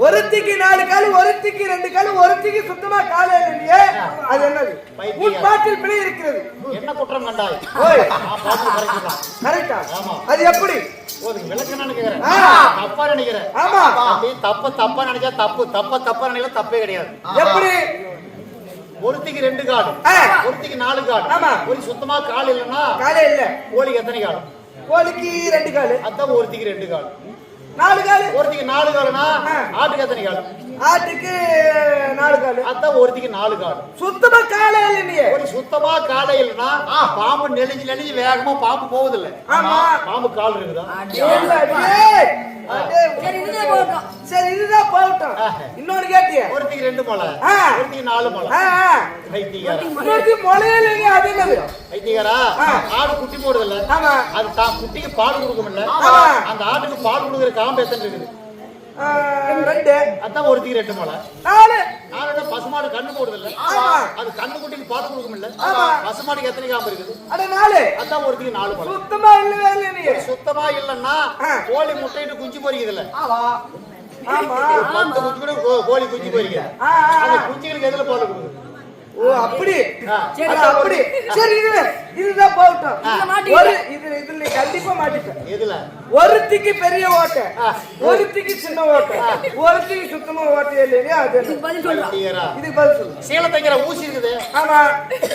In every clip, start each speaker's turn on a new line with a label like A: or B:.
A: ஒருத்திக்கு 4 கால், ஒருத்திக்கு 2 கால், ஒருத்திக்கு சுத்தமா காலே இல்லையே. அது என்னது? பாட்டில் பிழை இருக்கிறது.
B: என்ன குற்றம் கண்டாய்?
A: ஓய்,
B: கரெக்டா?
A: அது எப்படி?
B: விளக்கணும்னு நினைக்கிறேன். தப்பா நினைக்கிறேன்.
A: ஆமா,
B: தப்பா நினைச்சா தப்பு, தப்பா நினைக்கல தப்பே கிடையாது.
A: எப்படி?
B: ஒருத்திக்கு 2 கால், ஒருத்திக்கு 4 கால். ஒரு சுத்தமா கால் இல்லைன்னா
A: காலே இல்ல.
B: கோழிக்கு எத்தனை கால்?
A: கோழிக்கு 2 கால்.
B: அதான் ஒருத்திக்கு 2 கால்.
A: 4 கால்.
B: ஒருத்திக்கு 4 கால்னா ஆட்டுக்கு எத்தனை கால்?
A: ஆட்டுக்கு 4 கால்.
B: அதான் ஒருத்திக்கு 4 கால்.
A: சுத்தமா காலே இல்லையே.
B: ஒரு சுத்தமா காலே இல்லைன்னா பாம்பு நெளிஞ்சு வேகமா பாம்பு போகுது இல்ல.
A: ஆமா,
B: பாம்பு கால் இருக்குதா?
A: சரி, இதுதான் போகட்டும். இன்னொன்னு கேட்டிய?
B: ஒருத்திக்கு 2 முளை, ஒருத்திக்கு 4 முளை.
A: முளையிலங்க. அது என்னது?
B: வைத்தியகாரா, ஆடு குட்டி போடுது இல்ல, அது தான் குட்டிக்கு பால் கொடுக்கும்ல. அந்த ஆட்டுக்கு பால் கொடுக்குற காம்பு எத்தனை இருக்குது?
A: 2.
B: அதான் ஒருத்திக்கு 2 முளை. 4 பசுமாடு கண்ணு போடுது இல்ல, அது கண்ணு குட்டிக்கு பால் கொடுக்கும்ல. பசுமாடுக்கு எத்தனை காம்பு இருக்குது?
A: 4.
B: அதான் ஒருத்திக்கு 4 முளை.
A: சுத்தமா இல்லவே இல்லையே.
B: சுத்தமா இல்லன்னா கோழி முட்டையிட்டு குஞ்சு பொரிக்குது இல்ல.
A: ஆமா,
B: 10 குஞ்சு கூட கோழி குஞ்சு பொரிக்குது. அந்த குஞ்சுகளுக்கு எதுல பால் கொடுக்குது?
A: ஓ, அப்படி. அப்படி. சரி, இதுதான் போகட்டும். இதுல கண்டிப்பா மாட்டிட்டேன்.
B: எதுல?
A: ஒருத்திக்கு பெரிய ஓட்டை, ஒருத்திக்கு சின்ன ஓட்டை, ஒருத்திக்கு சுத்தமா ஓட்டை இல்லையா? அது இதுக்கு பதில் சொல்லு.
B: சேலை தைக்கிற ஊசி இருக்குது.
A: ஆமா,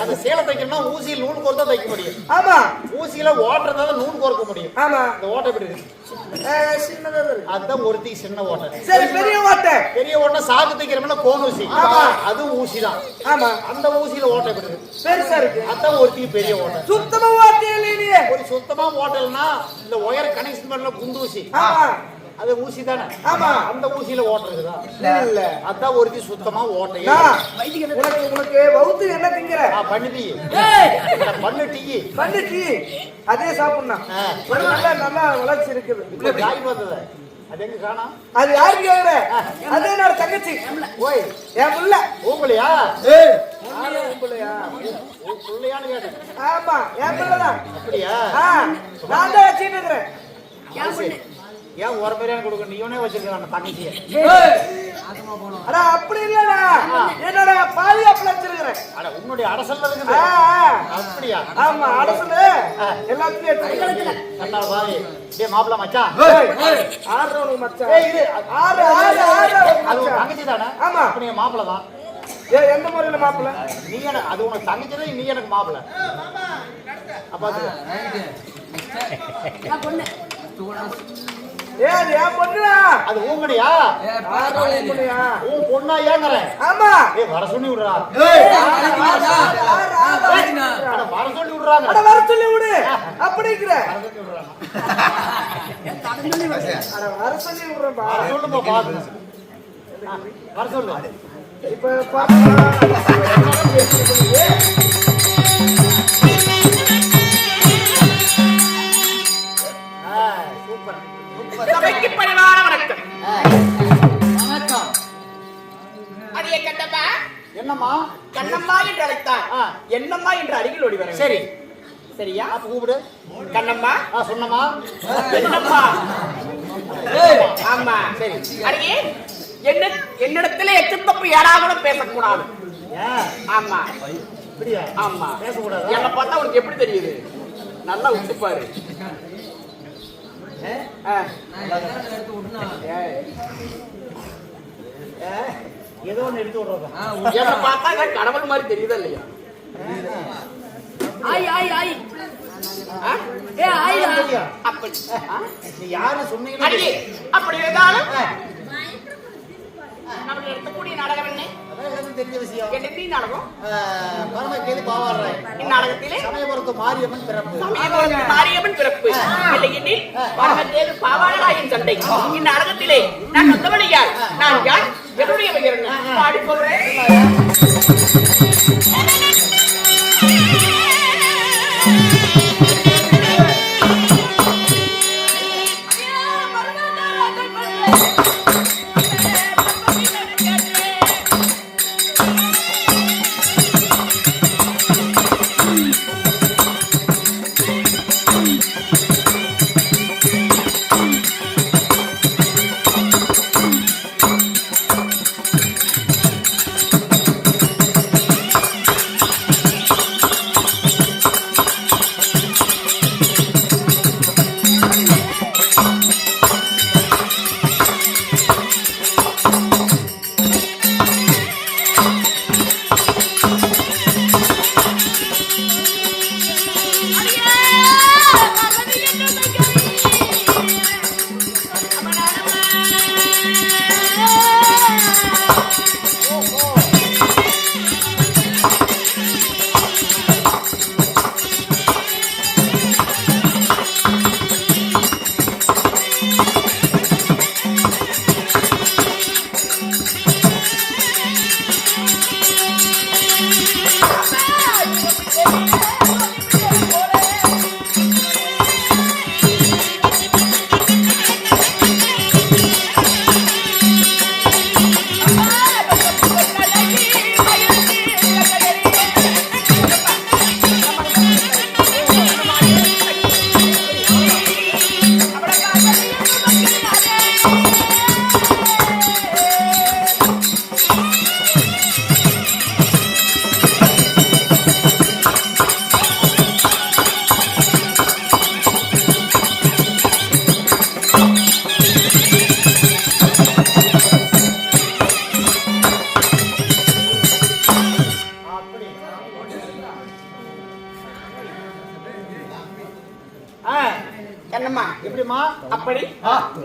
B: அந்த சேலை தைக்கணும்னா ஊசியில் நூல் கோர்த்தா தைக்க முடியும்.
A: ஆமா,
B: ஊசியில ஓட்டுறதால நூல் கோர்க்க முடியும்.
A: ஆமா,
B: இந்த ஓட்டை எப்படி இருக்கு?
A: சின்னதா இருக்கு.
B: அதுதான் ஒருத்திக்கு சின்ன ஓட்டை.
A: சரி, பெரிய ஓட்டை.
B: பெரிய ஓட்டை சாக்கு தைக்கிறோம்னா கோன் ஊசி, அதுவும் ஊசி தான்.
A: ஆமா,
B: அந்த ஊசியில ஓட்டை எப்படி இருக்கு?
A: பெருசா இருக்கு.
B: அதான் ஒருத்திக்கு பெரிய ஓட்டை.
A: சுத்தமா ஓட்டை இல்லையே.
B: ஒரு சுத்தமா ஓட்டல்னா இந்த ஒயர் கனெக்ஷன் பண்ணல குண்டு ஊசி, அது ஊசி தானே.
A: ஆமா,
B: அந்த ஊசியில ஓட்டை இருக்குதா?
A: இல்ல.
B: அதான் ஒருத்தி சுத்தமா ஓட்டை.
A: உனக்கு வவுத்து என்ன திங்கிற?
B: பண்ணு டீ, பண்ணு டீ,
A: பண்ணு டீ. அதே சாப்பிடணும். நல்லா வளர்ச்சி இருக்குது.
B: காய் வந்தது அது எங்க காணோம்?
A: அது யாரு கேக்குற? அது என்னோட தங்கச்சி.
B: ஓய்,
A: என் புள்ள.
B: உங்களையா?
A: உங்களையா?
B: புள்ளையான்னு கேட்டு.
A: ஆமா, என் பிள்ளைதான்.
B: அப்படியா?
A: நான் தான் வச்சுட்டு இருக்கிறேன்.
B: ஏன் ஒரு பேரையான கொடுக்க? நீ வச்சிருக்க தங்கச்சிய?
A: அடா, அப்படி இல்லடா, என்னோட பாதுகாப்புல வச்சிருக்கிறேன்.
B: அட, உன்னுடைய அரசல்ல இருக்குது. அப்படியா?
A: ஆமா, அரசல் எல்லாத்தையும் எடுத்துக்கிறேன்.
B: கண்ணா பாய், டேய் மாப்ள மச்சான்.
A: ஆறவனுக்கு மச்சான்.
B: இது
A: ஆறு
B: தங்கச்சி தானே?
A: ஆமா,
B: நீ மாப்பிள தான்.
A: எந்த முறையில மாப்பிள?
B: நீ எனக்கு, அது உனக்கு தங்கச்சி தான், நீ எனக்கு மாப்பிள. அப்பா
A: அது என் பொண்ணுடா.
B: அது ஊங்கடியா? உன் பொண்ணா? ஏங்கறேன்.
A: ஆமா,
B: வர சொல்லி விடுறா. வர சொல்லி விடுறாங்க.
A: வர சொல்லி விடு அப்படிங்கிற. வர சொல்லி விடுறேன்பா.
B: சொல்லுப்பா, பாத்து வர சொல்லு.
A: இப்ப
B: சூப்பர்.
C: சபைக்கு பணிவான வணக்கம்.
B: வணக்கம்.
C: அடியே கண்ணம்மா.
B: என்னம்மா?
C: கண்ணம்மா என்று அழைத்தார். என்னம்மா என்று அருகில் ஓடி வர.
B: சரி,
C: சரியா?
B: அப்ப கூப்பிடு.
C: கண்ணம்மா.
B: சொன்னம்மா.
C: என்னம்மா? ஆமா,
B: சரி.
C: அடியே, என்னிடத்துல எச்சத்தப்பு யாராவது பேசக்கூடாது. ஆமா,
B: அப்படியா?
C: ஆமா,
B: பேசக்கூடாது.
C: என்ன பார்த்தா உனக்கு எப்படி தெரியுது? நல்லா உத்துப்பாரு.
B: ஏதோ ஒண்ணு எடுத்து விடுறதா?
C: என்ன பார்த்தா கடவுள் மாதிரி தெரியுதா இல்லையா?
B: யாரு சொன்னீங்க?
C: அப்படி இருந்தாலும் நமக்கு எடுக்கக்கூடிய நாடகம் என்ன?
B: தெரிஞ்ச விஷயம்.
C: என்ன நாடகம்?
B: பரமக்கேது பாவாடுறாய்.
C: இந்நாடகத்திலே
B: சமயபுரத்து மாரியம்மன் பிறப்பு.
C: சமயபுரத்து மாரியம்மன் பிறப்பு. இல்லையெனில் பரமக்கேது பாவாடுறாயின் சண்டை. இந்நாடகத்திலே நான் வந்தவனையார், நான் யார், என்னுடைய பெயர் என்ன? பாடி சொல்றேன்.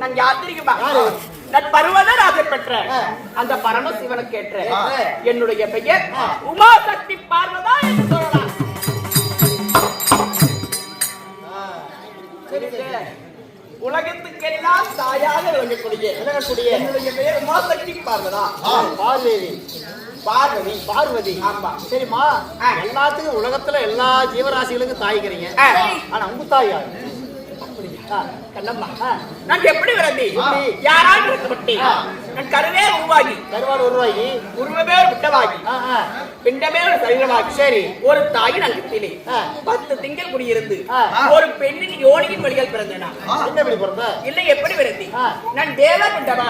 C: நான் யார் தெரியுமா? நான் பர்வதராஜை பெற்ற அந்த பரமசிவனுக்கு ஏற்ற என்னுடைய பெயர் உமாசக்தி பார்வதா என்று சொல்லலாம். உலகத்துக்கெல்லாம் தாயாக விளங்கக்கூடிய என்னுடைய பெயர் உமாசக்தி பார்வதா. பார்வதி பார்வதி. ஆமா
B: சரிம்மா, எல்லாத்துக்கும் உலகத்துல எல்லா ஜீவராசிகளுக்கும் தாய்க்கிறீங்க. ஆனா உங்க தாய் யாரு?
C: கண்ணம்மா, நான் எப்படி விரந்தி யாரால் விரட்டப்பட்டேன்? நான் கருவே உருவாகி உருவமே ஒரு பிண்டமாகி பிண்டமே ஒரு சரீரமாகி சரி ஒரு தாயின் அங்கத்திலே 10 திங்கள் குடியிருந்து ஒரு பெண்ணின் யோனியின் வழியால் பிறந்தேனா? இல்லை எப்படி விரந்தி? நான் தேவ பிண்டமா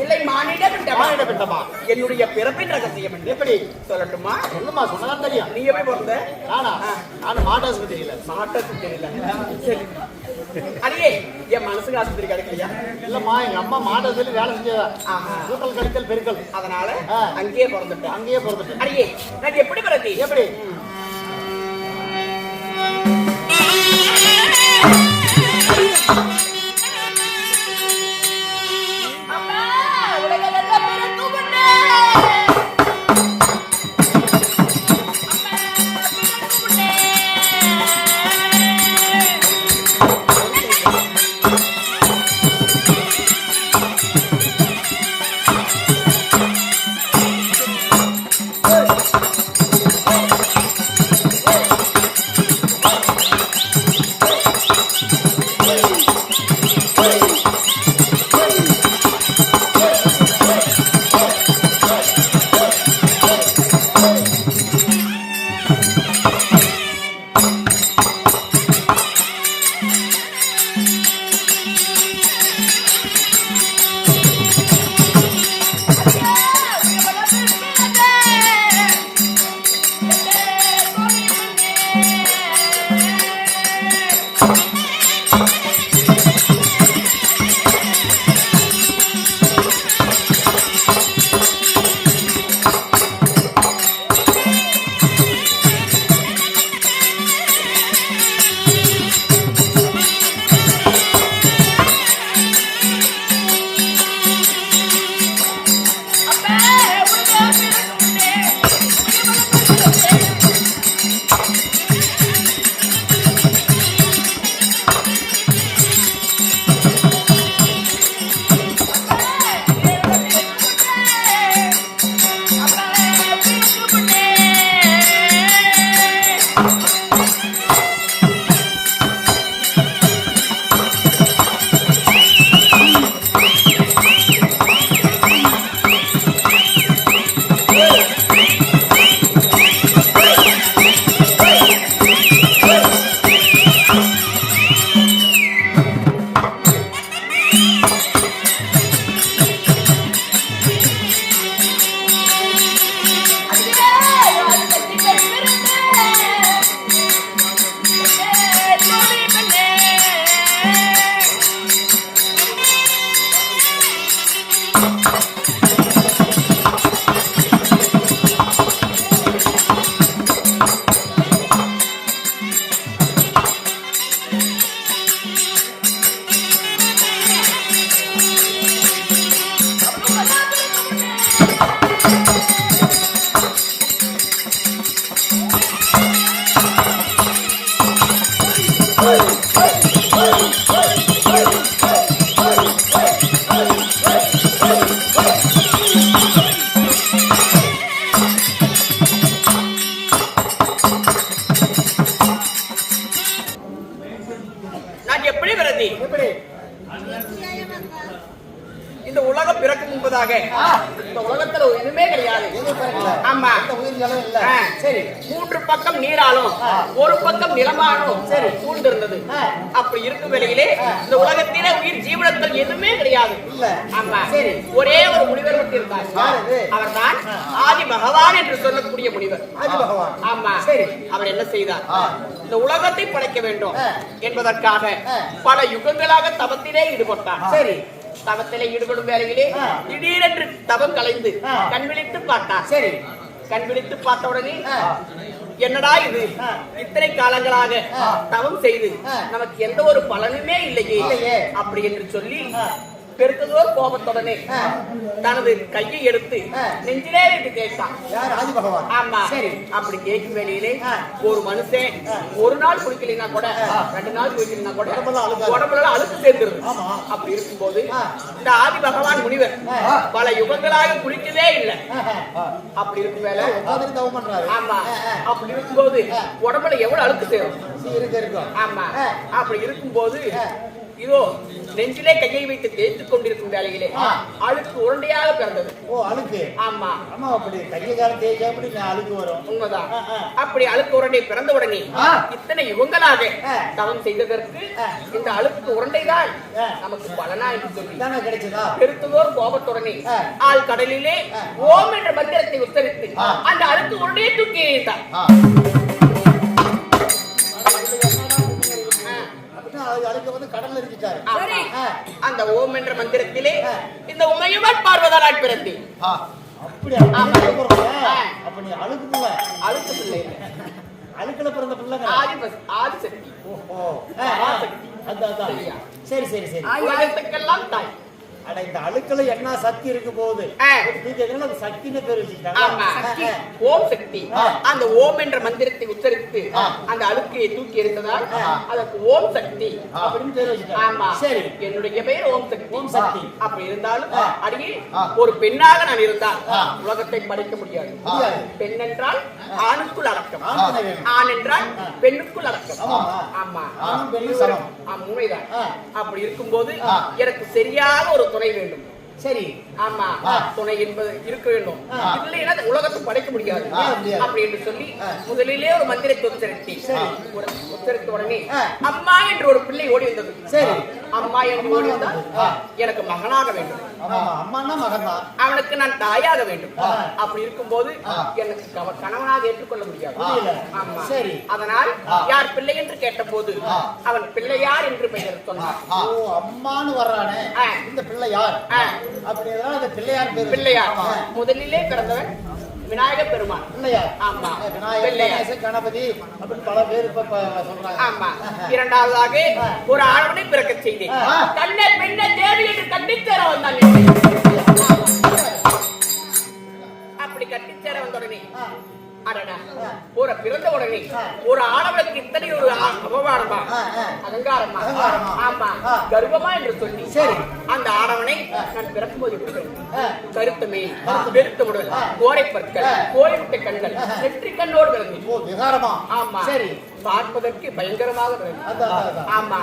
C: இல்லை மானிட பிண்டமா? என்னுடைய பிறப்பின் ரகசியம் எப்படி சொல்லட்டுமா?
B: சொல்லுமா, சொன்னதான் தெரியும்.
C: நீ எப்படி பிறந்த?
B: நானும் மாட்டாசுக்கு தெரியல.
C: மாட்டாசுக்கு தெரியல. சரி அடியே, என் மனசுக்கு ஆஸ்பத்திரி கிடைக்கலையா?
B: இல்லம்மா, எங்க அம்மா மாட்டாசுல வேலை செஞ்சதா. கூட்டல் கழித்தல் பெருக்கல்,
C: அதனால அங்கேயே பிறந்துட்டேன். அடியே, நான் எப்படி பிறந்தி?
B: எப்படி?
C: இந்த உலகம் பிறக்கும் முன்பதாக இந்த உலகத்துல எதுவுமே கிடையாது. ஆமா, சரி, 3 பக்கம் நீராலும் 1 பக்கம் நிலமானும் சரி சூழ்ந்திருந்தது. அப்படி இருக்கும் வேளையிலே இந்த உலகத்திலே உயிர் ஜீவனத்தில் எதுவுமே கிடையாது. ஆமா, சரி, ஒரே ஒரு முனிவர் மட்டும் இருந்தார். அவர் தான் ஆதி பகவான் என்று சொல்லக்கூடிய முனிவர். ஆதி பகவான். ஆமா, சரி, அவர் என்ன செய்தார்? இந்த உலகத்தை படைக்க வேண்டும் என்பதற்காக பல யுகங்களாக தவத்திலே ஈடுபட்டார். சரி, தவத்திலே ஈடுபடும் வேளையிலே திடீரென்று தவம் கலைந்து கண் விழித்து பார்த்தார். சரி, கண் விழித்து பார்த்த உடனே என்னடா இது இத்தனை காலங்களாக தவம் செய்து நமக்கு எந்த ஒரு பலனுமே இல்லையே அப்படி என்று சொல்லி பெருத்ததோர் கோபத்துடனே தனது கையை எடுத்து நெஞ்சிலே வைத்து கேட்டான். ஆமா, அப்படி கேட்கும் வேலையிலே ஒரு மனுஷன் ஒரு நாள் குளிக்கலைன்னா கூட 2 நாள் குளிக்கலைன்னா கூட உடம்புல அழுக்கு சேர்ந்துருது. அப்படி இருக்கும்போது இந்த ஆதி பகவான் முனிவர் பல யுகங்களாக குளிக்கவே இல்லை. அப்படி இருக்கும் வேலை ஆமா, அப்படி இருக்கும்போது உடம்புல எவ்வளவு அழுக்கு சேரும். ஆமா, அப்படி இருக்கும்போது இதோ நெஞ்சிலே கையை வைத்து தேய்த்துக் கொண்டிருக்கும் வேலையிலே அழுக்கு உருண்டையாக பிறந்தது.
B: அழுக்கு? ஆமா
C: ஆமா,
B: அப்படி கையை காலம் தேய்ச்சா அப்படி அழுக்கு வரும்.
C: உண்மைதான். அப்படி அழுக்கு உருண்டை பிறந்த உடனே இத்தனை யுகங்களாக தவம் செய்ததற்கு இந்த அழுக்கு உருண்டைதான் நமக்கு பலனா என்று சொல்லி
B: கிடைச்சதா
C: பெருத்ததோர் கோபத்துடனே ஆள் கடலிலே ஓம் என்ற மந்திரத்தை உச்சரித்து அந்த அழுக்கு உருண்டையை தூக்கி எறிந்தார்.
B: கடல்ல இருந்துட்டாரு.
C: அந்த ஓம் என்ற மந்திரத்திலே இந்த உமையுடன் பார்வதாராய் பிறந்தேன்.
B: அப்படியா? அப்ப நீ அழுக்கு பிள்ளை? அழுக்கு பிள்ளை அழுக்குல பிறந்த பிள்ளை
C: ஆதி சக்தி.
B: ஓஹோ, சரி சரி சரி.
C: உலகத்துக்கெல்லாம் தாய்.
B: அட, இந்த அழுக்குல என்ன சக்தி இருக்கு போகுது? சக்தின்னு பேர் வச்சுக்கிட்டாங்க.
C: ஓம் சக்தி. அந்த ஓம் என்ற மந்திரத்தை உச்சரித்து அந்த அழுக்கையை தூக்கி எறிந்ததால் அதற்கு ஓம் சக்தி
B: அப்படின்னு பேர் வச்சுட்டாங்க.
C: ஆமா,
B: சரி.
C: என்னுடைய பெயர் ஓம் சக்தி.
B: ஓம் சக்தி.
C: அப்படி இருந்தாலும் அடியே ஒரு பெண்ணாக நான் இருந்தால் உலகத்தை படைக்க முடியாது. பெண் என்றால் ஆணுக்குள் அடக்கம், ஆண் என்றால் பெண்ணுக்குள் அடக்கம். ஆமா, உண்மைதான். அப்படி இருக்கும்போது எனக்கு சரியாக ஒரு துணை வேண்டும்.
B: சரி,
C: ஆமா, துணை என்பது இருக்க வேண்டும். இல்லைன்னா உலகத்தை படைக்க முடியாது. அப்படி என்று சொல்லி முதலிலே ஒரு மந்திரத்தை உச்சரித்த உடனே அம்மா என்று ஒரு பிள்ளை ஓடி வந்தது. சரி, அம்மா என்று ஓடி வந்தால் எனக்கு மகனாக வேண்டும்.
B: அம்மானா மகன் தான்,
C: அவனுக்கு நான் தாயாக வேண்டும். அப்படி இருக்கும்போது எனக்கு கணவனாக ஏற்றுக்கொள்ள முடியாது. ஆமா, சரி. அதனால் யார் பிள்ளை என்று கேட்ட போது அவன் பிள்ளையார் என்று பெயர் சொன்னான்.
B: அம்மானு வர்றானே இந்த பிள்ளையார், அப்படியே பிள்ளையார் பேர்.
C: பிள்ளையார் முதலிலே பிறந்தவன் விநாயகர் பெருமான்.
B: பிள்ளையார்.
C: ஆமா,
B: விநாயகர், கணபதி அப்படின்னு பல பேர் சொல்றாங்க.
C: ஆமா. இரண்டாவதாக ஒரு ஆணவனை பிறக்க செய்தேன். கண்ணை பெண்ணை தேவி என்று கட்டித்தேர வந்தான். அப்படி கட்டித்தேர வந்த உடனே ஒரு பிறந்த உடனே ஒரு ஆணவனுக்கு இத்தனை ஒரு அவமானமா, அகங்காரமா, ஆமா, கர்வமா என்று சொல்லி அந்த ஆணவனை நான் பிறக்கும் போது கருத்தமே வெறுத்த உடல், கோரை பற்கள், கோழிமுட்டை கண்கள், நெற்றி கண்ணோடு பிறந்தேன். ஆமா, சரி, பார்ப்பதற்கு பயங்கரமாக பிறந்தேன். ஆமா,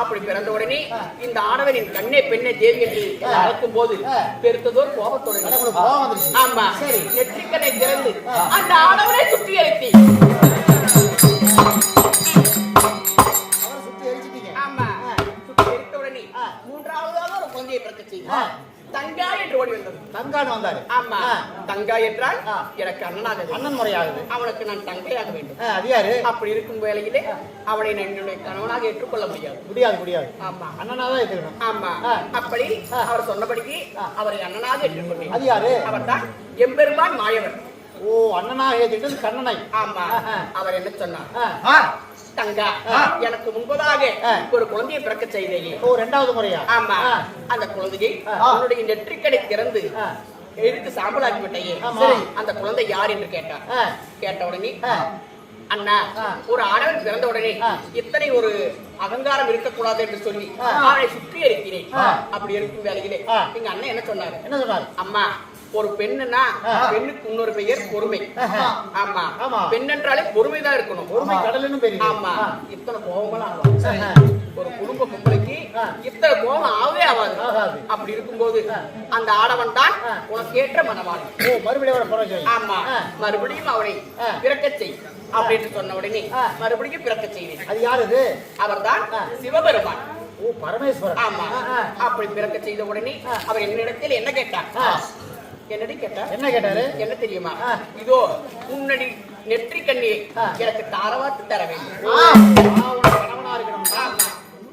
C: அப்படி பிறந்த உடனே இந்த ஆணவனின் கண்ணே பெண்ணை தேவி என்று அழைக்கும் போது பெருத்ததோர் கோபத்தோடு ஆமா, சரி, நெற்றிக்கண்ணை திறந்து அந்த ஆணவனை சுற்றி அழைத்தேன். ஆமா, சுற்றி எரித்த உடனே மூன்றாவதாக ஒரு குழந்தையை பிறக்க செய்தேன். தங்கா என்று ஓடி வந்தது.
B: தங்கான்னு வந்தாரு.
C: ஆமா, தங்கா என்றால் எனக்கு அண்ணனாக,
B: அண்ணன் முறையாகுது.
C: அவனுக்கு நான் தங்கையாக வேண்டும்.
B: அது யாரு?
C: அப்படி இருக்கும் வேளையிலே அவனை என்னுடைய கணவனாக ஏற்றுக்கொள்ள முடியாது.
B: முடியாது. ஆமா, அண்ணனாதான் ஏற்றுக்கணும்.
C: ஆமா, அப்படி அவர் சொன்னபடிக்கு அவரை அண்ணனாக ஏற்றுக்கொண்டேன்.
B: அது யாரு?
C: அவர் தான் எம்பெருமான் மாயவர்.
B: ஓ, அண்ணனாக ஏற்றுக்கிட்டது கண்ணனை.
C: ஆமா, அவர் என்ன சொன்னார்? தங்கா, எனக்கு முன்பதாக ஒரு குழந்தையை பிறக்க செய்தேன்.
B: இரண்டாவது முறையா?
C: ஆமா, அந்த குழந்தையை உன்னுடைய நெற்றிக்கடை திறந்து எடுத்து சாம்பலாக்கி விட்டையே. அந்த குழந்தை யார் என்று கேட்டார். கேட்ட உடனே அண்ணா, ஒரு ஆடவன் பிறந்த உடனே இத்தனை ஒரு அகங்காரம் இருக்கக்கூடாது என்று சொல்லி அவனை சுற்றி இருக்கிறேன். அப்படி இருக்கும் வேலையிலே எங்க அண்ணன் என்ன சொன்னாரு? அம்மா, ஒரு பெண்ணுன்னா பெண்ணுக்கு இன்னொரு பெயர் பொறுமை. ஆமா, பெண் என்றாலே பொறுமைதான் இருக்கணும்.
B: பொறுமை கடலுன்னு பெரிய.
C: ஆமா, இத்தனை கோபங்களும் ஆகும். ஒரு குடும்ப பொம்பளைக்கு இத்தனை கோபம் ஆகவே ஆகாது. அப்படி இருக்கும்போது அந்த ஆடவன் தான் உனக்கு ஏற்ற மனவாளன்.
B: மறுபடியும்
C: ஆமா, மறுபடியும் அவனை பிறக்க செய் அப்படின்னு சொன்ன உடனே மறுபடியும் பிறக்க செய்வேன்.
B: அது யாரு?
C: அவர் தான் சிவபெருமான்.
B: ஓ, பரமேஸ்வரன்.
C: ஆமா, அப்படி பிறக்க செய்த உடனே அவர் என்னிடத்தில் என்ன கேட்டார்? என்னடி கேட்டார்?
B: என்ன கேட்டாரு?
C: என்ன தெரியுமா? இதோ உன்னடி நெற்றி கண்ணியை எனக்கு தாரவாத்து தர வேண்டும்.
B: கணவனா இருக்கணும்.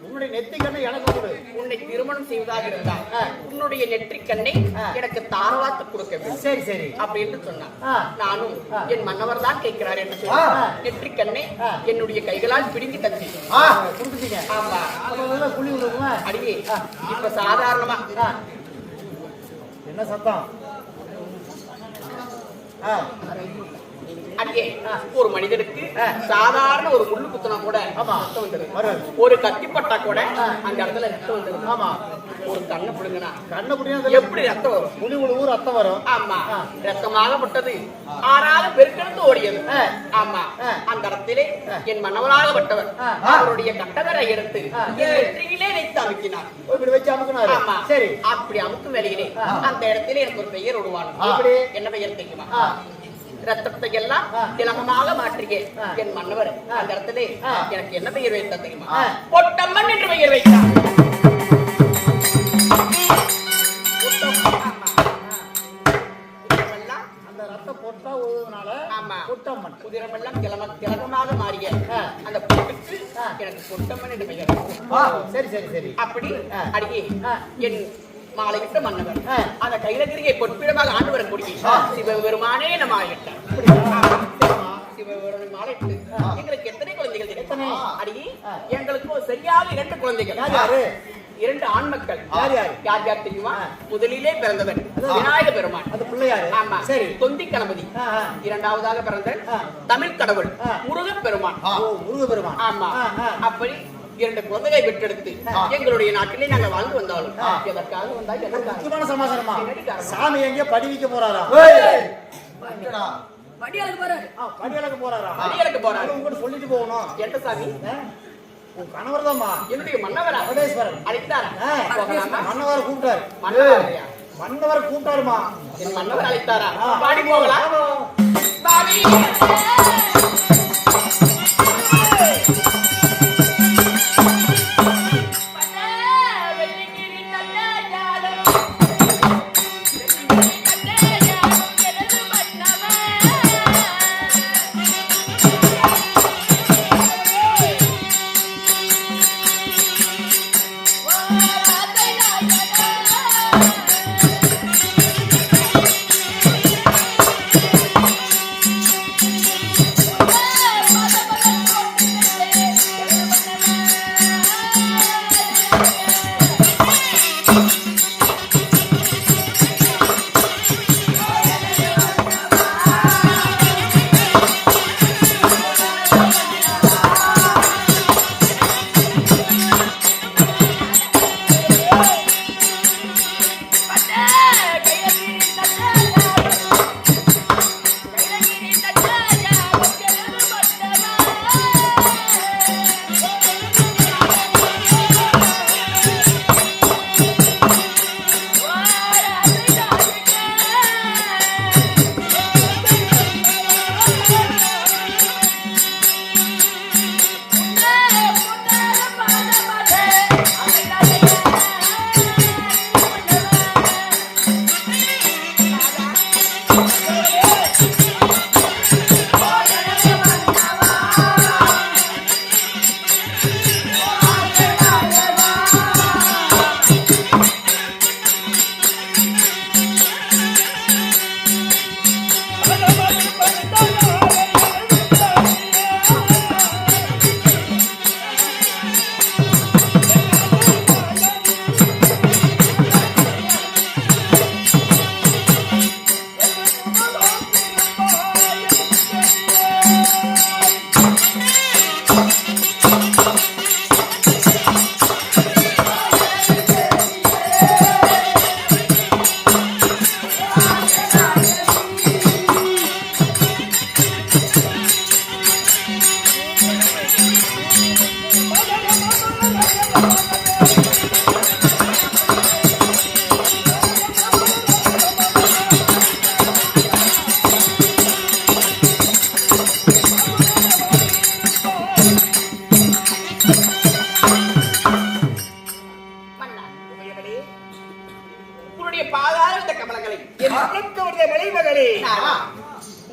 B: உன்னுடைய நெத்தி கண்ணை எனக்கு கொடு.
C: உன்னை திருமணம் செய்வதாக இருந்தால் உன்னுடைய நெற்றிக் கண்ணை எனக்கு தாரவாத்து கொடுக்க வேண்டும்.
B: சரி சரி
C: அப்படின்னு சொன்னான். நானும் என் மன்னவர் தான் கேட்கிறார் என்று சொல்லி நெற்றிக் கண்ணை என்னுடைய கைகளால் பிடுங்கி தந்தி
B: கொடுத்துட்டீங்க.
C: ஆமா
B: புளி விடுவோமா?
C: அடியே இப்ப சாதாரணமா
B: என்ன சத்தம்?
C: அடியே ஒரு மனிதனுக்கு சாதாரண ஒரு முள்ளு குத்துனா கூட ரத்தம் வந்துடும். ஒரு கத்திப்பட்டா கூட அந்த இடத்துல ரத்தம் வந்துடும்.
B: ஆமா.
C: ஒரு கண்ணை பிடுங்கினா
B: கண்ணை பிடிங்க
C: எப்படி ரத்தம் வரும்?
B: புளி விடுவோம் ரத்தம் வரும்.
C: ஆமா. ரத்தமாகப்பட்டது ஆறாக பெருக்கெடுத்து ஓடியது. ஆமா. அந்த இடத்திலே என் மன்னவராகப்பட்டவர் அவருடைய கட்டவரை எடுத்து என் வெற்றியிலே வைத்து அமுக்கினார்.
B: இப்படி வச்சு அமுக்கினார்.
C: ஆமா.
B: சரி.
C: அப்படி அமுக்கும் வேலையிலே அந்த இடத்திலே எனக்கு ஒரு பெயர் விடுவான். என்ன பெயர் தெரியுமா? ரத்தத்தை எல்லாம் திலகமாக மாற்றிய என் மன்னவர் அந்த இடத்துல எனக்கு என்ன பெயர் வைத்தா தெரியுமா? பொட்டம்மன் என்று பெயர் வைத்தார்.
B: அந்த ரத்த பொட்டா ஒழுகுனால பொட்டம்மன்
C: குதிரமெல்லாம் திலகமாக மாறிய அந்த பொட்டுக்கு எனக்கு பொட்டம்மன் என்று பெயர்.
B: சரி சரி சரி.
C: அப்படி அடியே என் மாலையிட்ட மன்னவர் அந்த கைலகிரியை பொற்பிடமாக ஆண்டு வரக்கூடிய சிவபெருமானே நம்ம ஆகிட்டார். சிவபெருமானை மாலையிட்டு எங்களுக்கு எத்தனை குழந்தைகள் எத்தனை அடியே எங்களுக்கு சரியாக 2 குழந்தைகள். இரண்டு ஆண் மக்கள். யார் யார் தெரியுமா? முதலிலே பிறந்தவர் விநாயக பெருமான்.
B: அது பிள்ளையாரு.
C: ஆமா. சரி. தொந்தி கணபதி. இரண்டாவதாக பிறந்த தமிழ் கடவுள் முருகப் பெருமான்.
B: முருக பெருமான்.
C: ஆமா. அப்படி 2 குழந்தைகளை பெற்றெடுத்து எங்களுடைய நாட்டிலே நாங்க வாழ்ந்து வந்தாலும் எதற்காக வந்தா
B: முக்கியமான சமாச்சாரமா சாமி எங்க படி வைக்க போறாரா?
D: படியாளுக்கு போறாரு.
B: படியாளுக்கு போறாரா?
C: படியாளுக்கு போறாரு.
B: உங்ககிட்ட சொல்லிட்டு போகணும்.
C: எந்த சாமி?
B: உன் கணவர் தான்மா.
C: என்னுடைய மன்னவர்
B: அவதேஸ்வரர்
C: அழைத்தார்.
B: மன்னவர் கூப்பிட்டாரு. மன்னவர் கூப்பிட்டாருமா.
C: என் மன்னவர் அழைத்தாரா? பாடி போகலாம். பாடி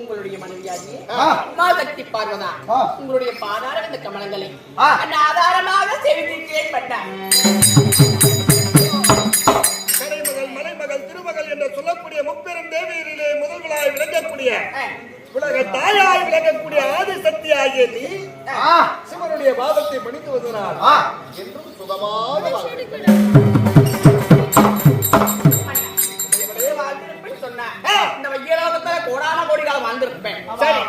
C: உங்களுடைய பார்வதியாகி அம்மா சக்தி பார்வதா உங்களுடைய பாதார இந்த கமலங்களை ஆதாரமாக செய்திருக்கிறேன் பண்ண
B: மலைமகள் திருமகள் என்று சொல்லக்கூடிய முப்பெரும் தேவியரிலே முதல் விழாய் விளங்கக்கூடிய உலக தாயாய் விளங்கக்கூடிய ஆதி சக்தி ஆகிய நீ சிவனுடைய பாதத்தை பணித்து வந்தனால் என்றும் சுகமாக
C: இந்த வையலோகத்துல கோடான கோடி காலம் வாழ்ந்திருப்பேன். சரி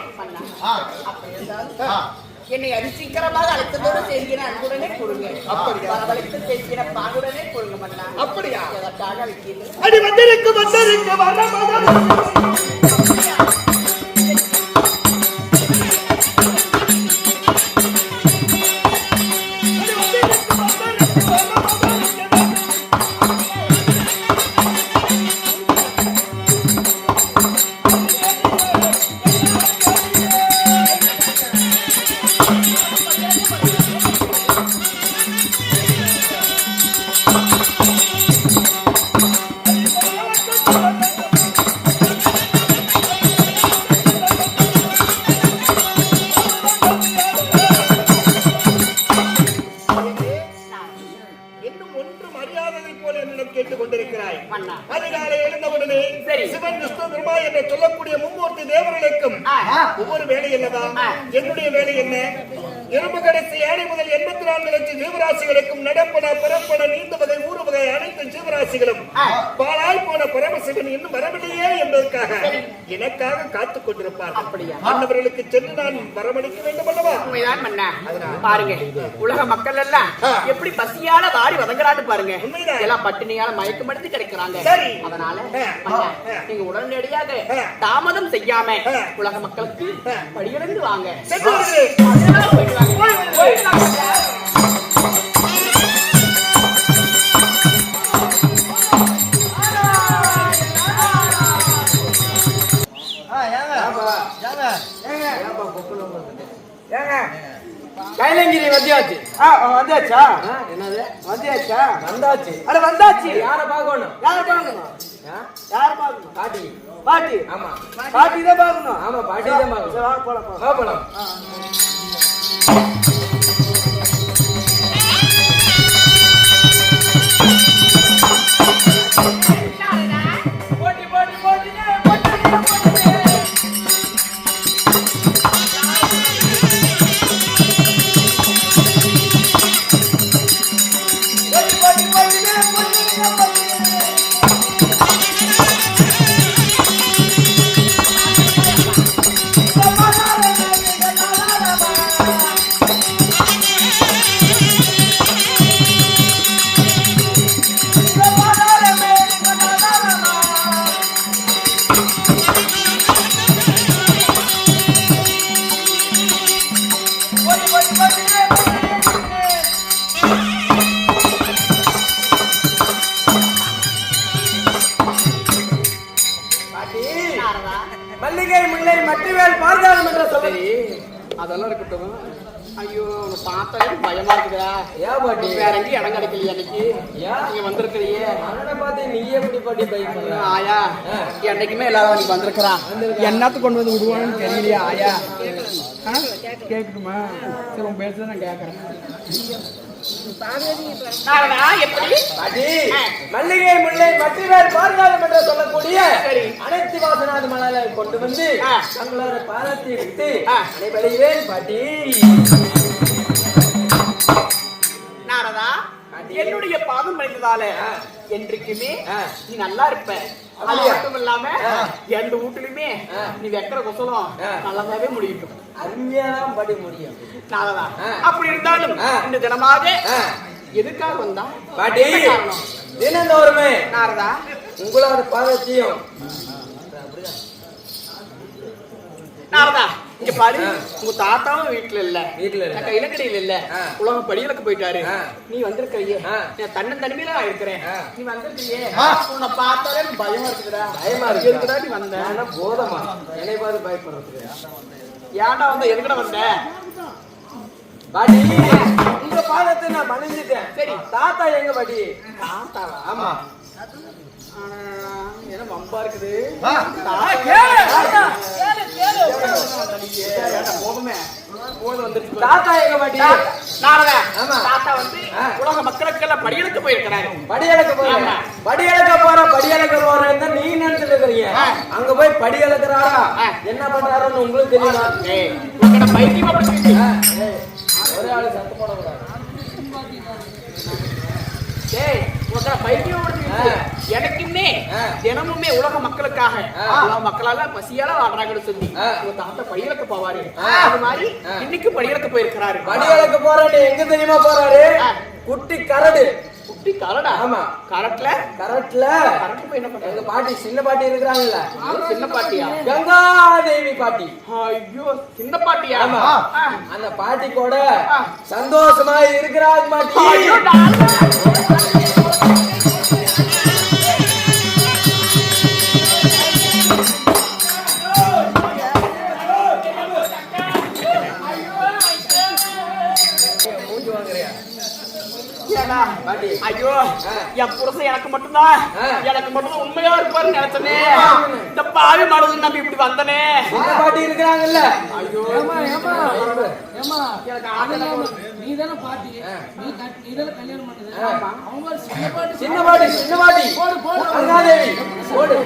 C: என்னை அதிசீக்கிரமாக அழைத்ததோடு செய்கிற அன்புடனே கொடுங்க. அப்படியா? வரவழைத்து செய்கிற பாங்குடனே கொடுங்க மன்னா.
B: அப்படியா?
C: எதற்காக வைக்கிறீர்கள்?
B: அடி வந்திருக்கு வர ஒவ்வொரு வேலை என்னதான் என்னுடைய வேலை என்ன எறும்பு கடைசி ஏழை முதல் 84 லட்சம் ஜீவராசிகளுக்கும் நடப்பன பிறப்பன நீந்த வகை ஊறு வகை அனைத்து ஜீவராசிகளும் பாலாய் போன பரமசிவன் இன்னும் வரவில்லையே என்பதற்காக எனக்காக காத்துக் கொண்டிருப்பார். மன்னவர்களுக்கு சென்று நான் வரமளிக்க வேண்டும் அல்லவா?
C: பாருங்க உலக மக்கள் எல்லாம் எப்படி பசியால வாடி வதங்குறான்னு பாருங்க. எல்லாம் பட்டினியால மயக்கமடைந்து கிடைக்கிறாங்க. அதனால நீங்க உடனடியாக தாமதம் செய்யாம உலக மக்களுக்கு படியிலிருந்து வாங்க.
A: கைலங்கிரி வந்தியாச்சு. வந்தாச்சா? என்னது வந்தியாச்சா? வந்தாச்சு. அட வந்தாச்சு. யார பார்க்கணும்? யார பார்க்கணும்? யார பார்க்கணும்? பாட்டி. பாட்டி. ஆமா. பாட்டி தான் பார்க்கணும். ஆமா பாட்டி தான் பார்க்கணும். சரி வா போலாம் போலாம். வா போலாம். மல்லிகை முல்லை மட்டிவேல் பார்த்தாலும் என்ற சொல்லி அதெல்லாம் இருக்கட்டும். ஐயோ உன்னை பார்த்தாலே பயமா இருக்குதா? ஏன் பாட்டி வேற எங்கேயும் இடம் கிடைக்கலையா? அன்னைக்கு நீங்க வந்திருக்கிறியே அவனை பார்த்து நீயே எப்படி பாட்டி பயப்படுற? ஆயா என்னைக்குமே எல்லாரும் நீ வந்திருக்கிறான். என்னத்துக்கு கொண்டு வந்து விடுவான்னு தெரியலையா? ஆயா கேட்கணுமா? சரி உன் பேசுறத நான் கேட்கறேன். மல்லிகை முல்லை மட்டிவேல் பார்த்தாலும் என்று சொல்லக்கூடிய அனைத்து வாசனாது மணலை கொண்டு வந்து தங்களோட பாதத்தை விட்டு அனைவரைவேன் பாட்டி.
C: நாரதா என்னுடைய பாதம் அடைந்ததால என்றைக்குமே நீ நல்லா இருப்ப. அது மட்டும் இல்லாம எந்த வீட்டுலயுமே நீ வைக்கிற கொசலம் நல்லாவே முடியும்.
A: அருமையாதான் படி முடியும்.
C: நாரதா அப்படி இருந்தாலும் இந்த தினமாக எதுக்காக வந்தா
A: பாட்டி? தினந்தோறுமே
C: நாரதா
A: உங்களோட பாதத்தையும்
C: நாரதா இங்க பாரு, உங்க தாத்தாவும் வீட்டுல இல்ல, இலக்கடையில இல்ல, உலக படிகளுக்கு போயிட்டாரு. நீ வந்திருக்கிறியே தன்னன் தனிமையில நான் இருக்கிறேன். நீ வந்திருக்கிறியே உன்னை பார்த்தாலே பயமா இருக்குதுடா. பயமா இருக்குடா. நீ வந்த போதமா என்னை பார்த்து பயப்படுறதுக்கு ஏன்டா வந்த? எதுக்கட வந்த?
A: பாட்டி உங்க பாதத்தை நான் பணிஞ்சிட்டேன்.
C: சரி
A: தாத்தா எங்க பாட்டி?
C: தாத்தாவா?
A: ஆமா.
C: என்ன வம்பா இருக்குது? போதுமே போது வந்துருச்சு.
A: தாத்தா எங்க பாட்டி?
C: நாரதா,
A: ஆமா.
C: தாத்தா வந்து உலக மக்களுக்கெல்லாம் படியெடுக்க போயிருக்கிறாரு.
A: படியளக்க போறேன். படியளக்க போறேன்னு நீ நினைச்சிட்டு இருக்கீங்க. அங்க போய் படியளக்குறாரா என்ன பண்றாருன்னு உங்களுக்கு தெரியுமா?
C: பைத்தியமா படிச்சு
A: ஒரே ஆளு சத்து போட கூடாது.
C: எனக்குமே தினமுமே உலக மக்களுக்காக உலக மக்களால பசியால வாடுறாங்கன்னு சொல்லி உங்க தாத்தா படியளக்க போவாரு. அது மாதிரி இன்னைக்கு படியளக்க போயிருக்கிறாரு.
A: படியளக்க போறாரு எங்க தெரியுமா போறாரு? குட்டி கரடு.
C: குட்டி கரடா?
A: ஆமா.
C: கரட்ல போய் என்ன பண்றாங்க?
A: எங்க பாட்டி சின்ன பாட்டி இருக்கிறாங்கல்ல,
C: சின்ன பாட்டியா?
A: கங்காதேவி பாட்டி.
C: ஐயோ, சின்ன பாட்டியா?
A: ஆமா. அந்த பாட்டி கூட சந்தோஷமா இருக்கிறாங்க பாட்டி.
C: ஐயோ, என் புருஷன் எனக்கு மட்டும்தான் உண்மையா இருப்பாரு நினைச்சனே. இந்த பாவி மனது நம்பி இப்படி வந்தனே.
A: சின்ன பாட்டி இருக்கிறாங்கல்ல.
C: ஐயோ,
D: நீதான பாட்டி, நீதான கல்யாணம் பண்ணது. அவங்க
A: சின்ன பாட்டி கங்காதேவி போடு.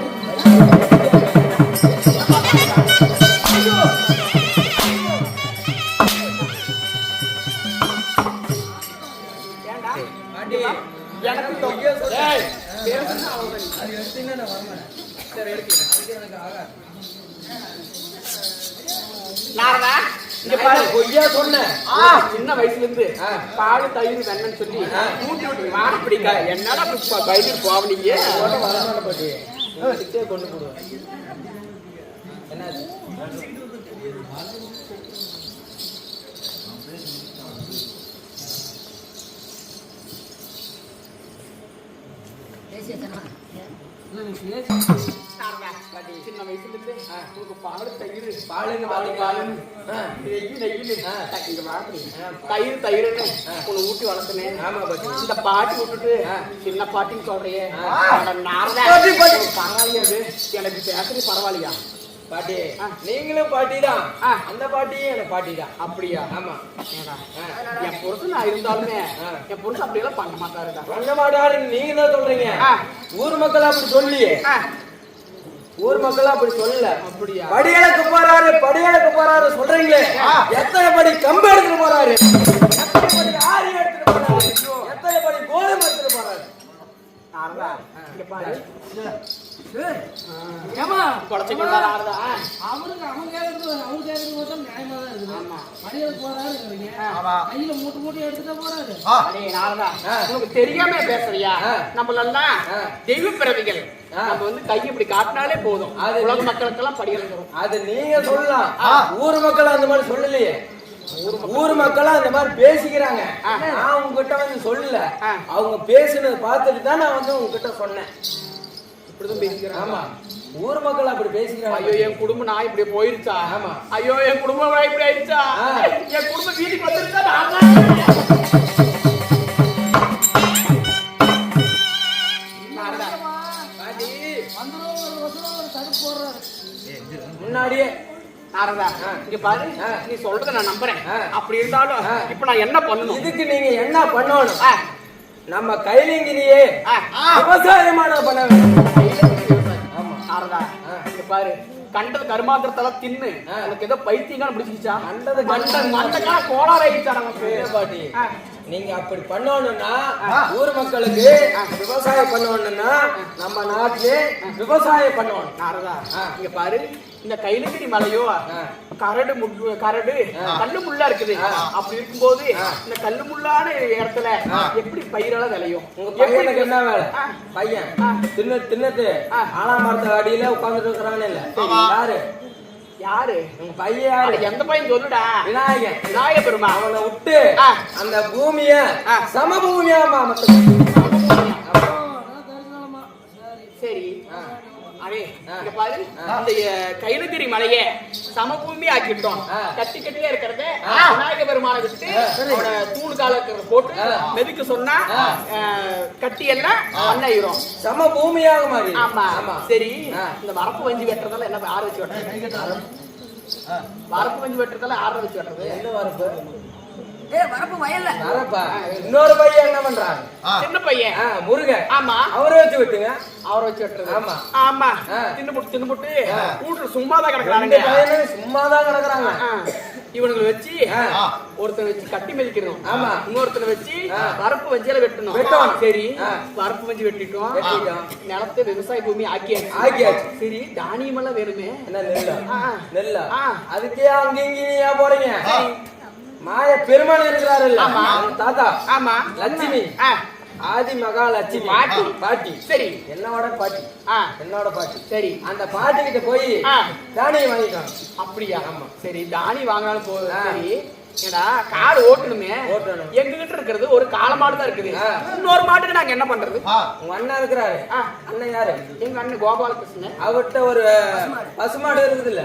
C: சின்ன வயசுல இருந்து பால் தயிர் வேணும்னு சொல்லி ஊட்டி விட்டு வாட பிடிக்கா. என்னடா பயிர் போவீங்க
A: கொண்டு போடுவேன். என்ன
C: சின்ன வயசுல இருந்து உங்களுக்கு பால் தயிர் தயிர்னு உன்னை ஊட்டி வளர்த்துனேன். இந்த பாட்டி விட்டுட்டு சின்ன பாட்டின்னு சொல்றியே, பரவாயில்லையாது எனக்கு பேசுறது பரவாயில்லையா?
A: பாட்டி நீங்களும் பாட்டி தான், அந்த பாட்டியும் எனக்கு பாட்டி தான். அப்படியா? ஆமா.
C: என் புருஷன் நான் இருந்தாலுமே என் புருஷன் அப்படியெல்லாம் பண்ண மாட்டாருடா.
A: பண்ண மாட்டாருன்னு நீங்க தான் சொல்றீங்க. ஊர் மக்கள் அப்படி சொல்லியே, ஊர் மக்கள் அப்படி சொல்லல.
C: அப்படியா?
A: படியளக்க போறாரு சொல்றீங்களே, எத்தனை படி கம்பு எடுத்துட்டு போறாரு, எத்தனை படி ஆரி எடுத்துட்டு போறாரு, எத்தனை படி கோதுமை எடுத்துட்டு போறாரு.
C: தெரியாம பேசுறியா? நம்மளெல்லாம் தெய்வ பிறவிகள். நம்ம வந்து கை இப்படி காட்டினாலே போதும், உலக மக்களுக்கெல்லாம் படியெல்லாம்.
A: அது நீங்க சொல்லலாம், ஊர் மக்கள் அந்த மாதிரி சொல்லலையே. ஊர் மக்கள் அந்த மாதிரி பேசிக்கிறாங்க. நான் உங்ககிட்ட வந்து சொல்லல, அவங்க பேசுனது பார்த்துட்டு தான் நான் வந்து உங்ககிட்ட சொன்னேன்.
C: இப்படிதான் பேசிக்கிறேன்.
A: ஆமா, ஊர் மக்கள் அப்படி பேசிக்கிறாங்க.
C: ஐயோ, என் குடும்பம் நான் இப்படி போயிருச்சா?
A: ஆமா.
C: ஐயோ, என் குடும்பம் இப்படி ஆயிடுச்சா? என் குடும்பம் வீட்டுக்கு வந்துருச்சா?
A: முன்னாடியே
C: நாரதா, இங்க பாரு, நீ சொல்றத நான் நம்புறேன். அப்படி இருந்தாலும் இப்ப நான் என்ன பண்ணணும்?
A: இதுக்கு நீங்க என்ன பண்ணணும்? நம்ம கைலிங்கிரியே விவசாயமான பண்ண வேண்டும்.
C: நாரதா, இங்க பாரு, கண்டது கருமாந்திரத்தெல்லாம் தின்னு உனக்கு ஏதோ பைத்தியங்கான பிடிச்சிச்சா?
A: கண்டது
C: மண்டக்கான கோளாறு ஆயிடுச்சா நமக்கு?
A: பாட்டி, நீங்க அப்படி பண்ணணும்னா ஊர் மக்களுக்கு விவசாயம் பண்ணணும்னா நம்ம நாட்டிலே விவசாயம் பண்ணணும்.
C: நாரதா, இங்க பாரு, இந்த கைலகிரி மலையோ கரடு கல்லு முள்ளா இருக்குது. அப்படி இருக்கும்போது இந்த கல்லு முள்ளான இடத்துல எப்படி பயிரெல்லாம் விளையும்?
A: உங்க பையனுக்கு என்ன வேலை? பையன் தின்னத்து ஆலாமரத்து அடியில உட்கார்ந்துட்டு இருக்கிறானே இல்ல, யாரு உங்க பையன்? யாரு?
C: எந்த பையன் சொல்லுடா? விநாயக பெருமா.
A: அவனை விட்டு அந்த பூமிய சமபூமியா
C: சரி. அவே, இங்க பாரு, இந்த கைலகிரி மலையை சமபூமி ஆக்கிட்டோம். கட்டி கட்டியா இருக்கிறத விநாயக பெருமானை விட்டு தூணு கால போட்டு மெதுக்கு சொன்னா கட்டி எல்லாம் அண்ணாயிரும்,
A: சமபூமியாக மாறி.
C: ஆமா. சரி, இந்த வரப்பு வஞ்சி வெட்டுறதால என்ன ஆறு வச்சு வெட்டுறது? வரப்பு வஞ்சி வெட்டுறதால ஆற வச்சு வெட்டுறது.
A: என்ன வரப்பு?
D: வரப்பு வயல்ல
A: வரப்பா. இன்னொரு பையன் என்ன பண்றாங்க?
C: சின்ன பையன்
A: முருகன்.
C: ஆமா
A: அவரை வச்சு விட்டுங்க.
C: அவரை வச்சு வெட்டுறது.
A: ஆமா.
C: ஆமா தின்னுபுட்டு வீட்டுல சும்மாதான் கிடக்குறானுங்க.
A: சும்மாதான் கிடக்குறாங்க.
C: இவனுங்களை வச்சு ஒருத்தனை வச்சு கட்டி மிதிக்கணும்.
A: ஆமா.
C: இன்னொருத்தனை வச்சு வரப்பு வஞ்சியில வெட்டணும். சரி வரப்பு வஞ்சி வெட்டிட்டோம். நிலத்தை விவசாய பூமி ஆக்கியாச்சு. சரி தானியம் எல்லாம் வேணுமே.
A: என்ன நெல்லா? அதுக்கே அங்கேயா போறீங்க? மாய பெருமாள் இருக்கிறாரு இல்ல தாத்தா?
C: ஆமா.
A: லட்சுமி ஆதி மகாலட்சுமி பாட்டி. சரி என்னோட பாட்டி. என்னோட பாட்டி. சரி அந்த பாட்டி கிட்ட போய் தானியம் வாங்கிக்கலாம்.
C: அப்படியா? ஆமா. சரி தானி வாங்கினாலும் போதும். சரி ஏடா காடு ஓட்டணுமே. எங்க கிட்ட இருக்கிறது ஒரு காளை மாடு தான் இருக்குது. இன்னொரு மாட்டுக்கு நாங்க என்ன பண்றது?
A: உங்க அண்ணன் இருக்கிறாரு. அண்ணன் யாரு?
C: எங்க அண்ணன் கோபாலகிருஷ்ணன்.
A: அவர்கிட்ட ஒரு பசுமாடு இருக்குது இல்ல?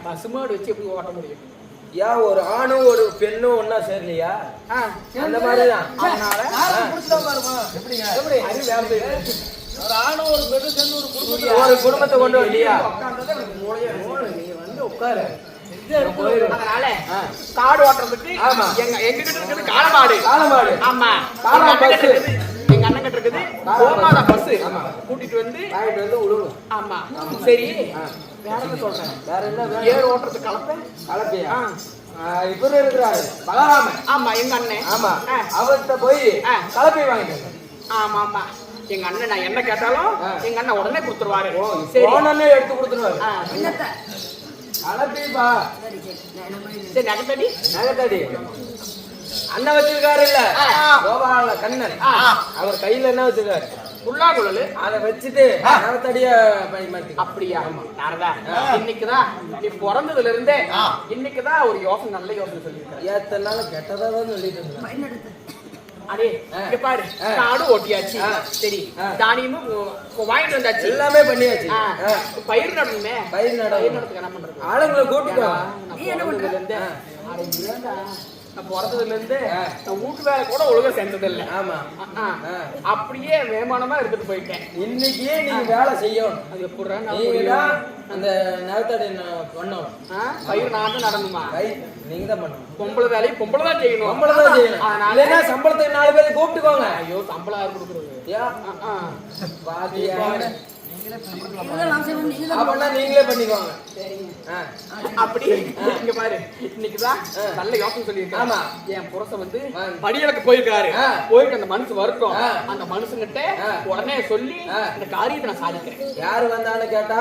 C: பசுமாடு வச்சு எப்படி ஓட்ட முடியும்?
A: ஏன் ஒரு ஆணும் ஒரு பெண்ணும் ஒன்னா சேரலையா? அந்த மாதிரிதான். ஒரு குடும்பத்தை கொண்டு வரலையா? நீ வந்து உட்காரு.
C: அதனால காடு ஓட்டுறதுக்கு எங்க கிட்ட இருக்குது காளமாடு. ஆமா. எங்க அண்ணன் கிட்ட இருக்குது கோமாதா பஸ். கூட்டிட்டு வந்து விடுவோம். ஆமா. சரி வேற என்ன சொல்றேன்?
A: வேற என்ன?
C: ஏர் ஓட்டுறதுக்கு கலப்பையா?
A: இவரு இருக்கிறாரு பலராமன்.
C: ஆமா எங்க அண்ணன்.
A: ஆமா அவர்கிட்ட போய் கலப்பை வாங்கிட்டு.
C: ஆமா ஆமா. எங்க அண்ணன் நான் என்ன கேட்டாலும் எங்க அண்ணன் உடனே கொடுத்துருவாரு.
A: உடனே எடுத்து கொடுத்துருவாரு. கலப்பைப்பா.
C: சரி நகத்தடி
A: அண்ணன் வச்சிருக்காரு இல்ல கோபால கண்ணன். அவர் கையில என்ன வச்சிருக்காரு?
C: புல்லா குழல்.
A: அதை வச்சுட்டு நகத்தடிய பயன்படுத்தி.
C: அப்படியா? நாரதா இன்னைக்குதான் நீ பிறந்ததுல இருந்தே இன்னைக்குதான் ஒரு யோசனை, நல்ல யோசனை சொல்லியிருக்காரு.
A: எத்தனை நாள் கெட்டதா தான் சொல்லிட்டு இருந்தேன்.
C: அடே இங்க பாரு காடு ஓட்டியாச்சு. சரி தானியமும் வாங்கிட்டு வந்தாச்சு.
A: எல்லாமே பண்ணியாச்சு.
C: பயிர் நடணுமே.
A: பயிர்
C: நடத்துக்கு என்ன பண்றது?
A: ஆளுங்களை கூப்பிட்டு
C: நான் பிறந்ததுல இருந்து நான் வீட்டு வேலை கூட ஒழுங்கா செஞ்சது இல்லை.
A: ஆமா.
C: அப்படியே வேமானமா எடுத்துட்டு போயிட்டேன்.
A: இன்னைக்கே நீங்க வேலை செய்யணும்.
C: அது எப்படி
A: அந்த நிலத்தடி பண்ணணும்.
C: பயிர் நான் தான் நடணுமா?
A: நீங்க தான் பண்ணணும்.
C: பொம்பளை வேலையை பொம்பளை தான் செய்யணும்.
A: பொம்பளை தான் செய்யணும். அதனால சம்பளத்துக்கு 4 பேரை கூப்பிட்டுக்கோங்க.
C: ஐயோ சம்பளம் யாரு கொடுக்குறது?
A: அப்படின்னா நீங்களே பண்ணிக்கோங்க.
C: அப்படி இங்க பாரு இன்னைக்குதான் நல்ல யோசனை சொல்லியிருக்கேன்.
A: ஆமா.
C: என் புருஷன் வந்து படியலுக்கு போயிருக்காரு. போயிட்டு அந்த மனுஷன் வரட்டும். அந்த மனுஷங்கிட்ட உடனே சொல்லி இந்த காரியத்தை நான் சாதிக்கிறேன்.
A: யாரு வந்தான்னு கேட்டா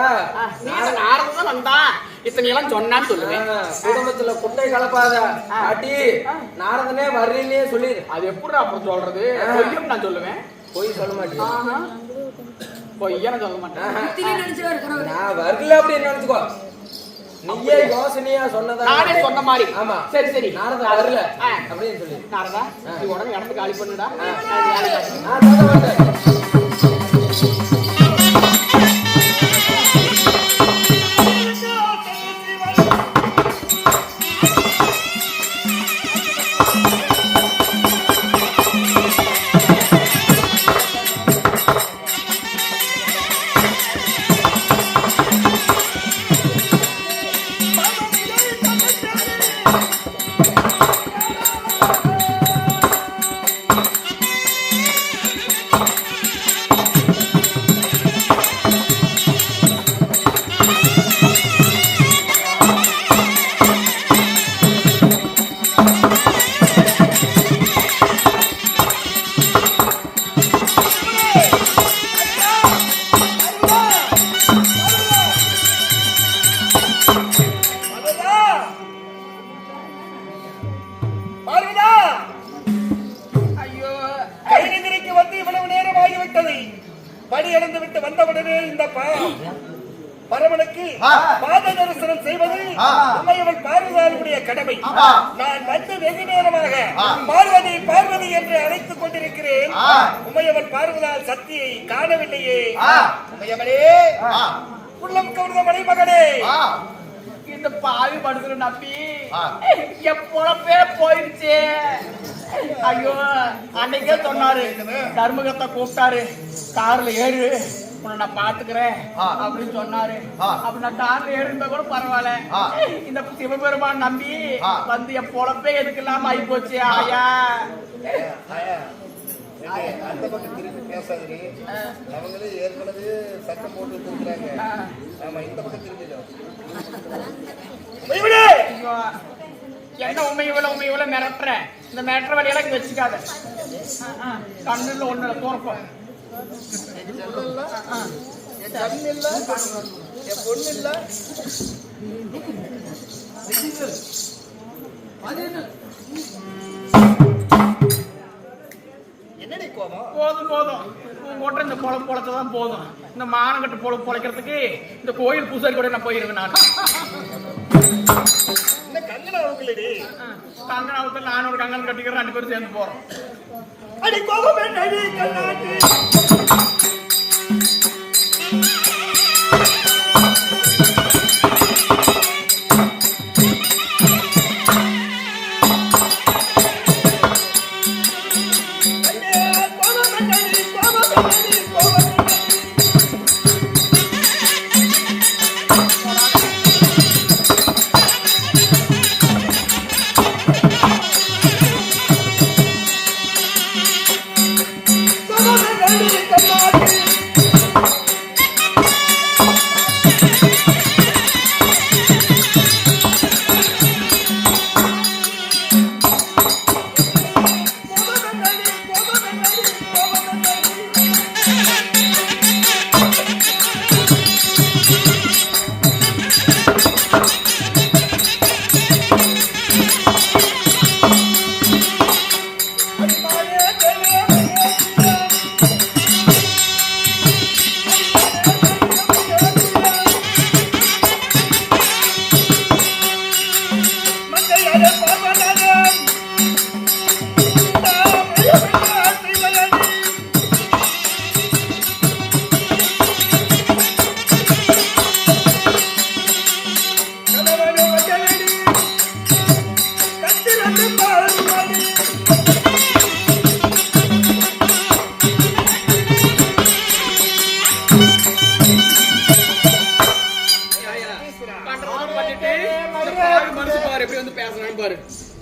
C: நாரதான் வந்தான் இத்தனை எல்லாம் சொன்னான்னு சொல்லுவேன்.
A: குடும்பத்துல குட்டை கலப்பாத பாட்டி நாரதனே வர்றீன்னே சொல்லிடு.
C: அது எப்படி அப்புறம் சொல்றது? பொய்யும் நான் சொல்லுவேன்.
A: பொய் சொல்ல மாட்டேன்.
C: பொய்யான சொல்ல மாட்டேன்.
A: நான் வரல அப்படின்னு நினைச்சுக்கோ. நீயே யோசனையா சொன்னதா?
C: நானே சொன்ன மாதிரி.
A: ஆமா.
C: சரி சரி
A: நாரதா வரல அப்படின்னு சொல்லி.
C: நாரதா நீ உடனே இடத்துக்கு காலி பண்ணுடா.
B: பரமனுக்கு பாத தரிசனம் செய்வது உமையவள் பார்வதியுடைய கடமை. நான் வந்து வெகு நேரமாக பார்வதி பார்வதி என்று அழைத்துக் கொண்டிருக்கிறேன். உமையவள் பார்வதால் சக்தியை காணவில்லையே. உமையவளே, உள்ளம் கவர்ந்த மலைமகனே,
C: இந்த பாவி மனுஷனை நம்பி என் பொழப்பே போயிடுச்சு. ஐயோ, அன்னைக்கே சொன்னாரு, தர்மகத்தை கூப்பிட்டாரு, கார்ல ஏறு உன்னை நான் பாத்துக்கிறேன் அப்படின்னு சொன்னாரு. அப்ப நான் கார்ல இருந்தா கூட பரவாயில்ல, இந்த சிவபெருமான் நம்பி வந்து என் பொழப்பே எதுக்கு இல்லாம ஆகி போச்சு. ஆயா
B: அந்த பக்கம் திருப்பி பேசாதீங்க. அவங்களே ஏற்கனவே சட்டம் போட்டு இருக்கிறாங்க. ஆமா, இந்த பக்கம் திரும்பிடும்.
C: என்ன உண்மையுள்ள மிரட்டுற? இந்த மிரட்டுற வழியெல்லாம் இங்க வச்சுக்காத. கண்ணுல ஒண்ணு தோற்கும்.
B: பொண்ணு இல்ல என்னடி கோபம்?
C: போதும் உங்ககிட்ட இந்த பொழப்பு பொழைச்சதான் போதும். இந்த மானங்கட்டு பொழப்பு பொழைக்கிறதுக்கு இந்த கோயில் பூசாரி கூட நான் போயிருவேன். நான்
B: கங்கனாவுக்குள்ளடி
C: கங்கனாவுக்கு நான் ஒரு கங்கன் கட்டிக்கிறேன். 2 பேரும் சேர்ந்து போறோம்.
B: அடி கோபம் என்னடி கண்ணாடி?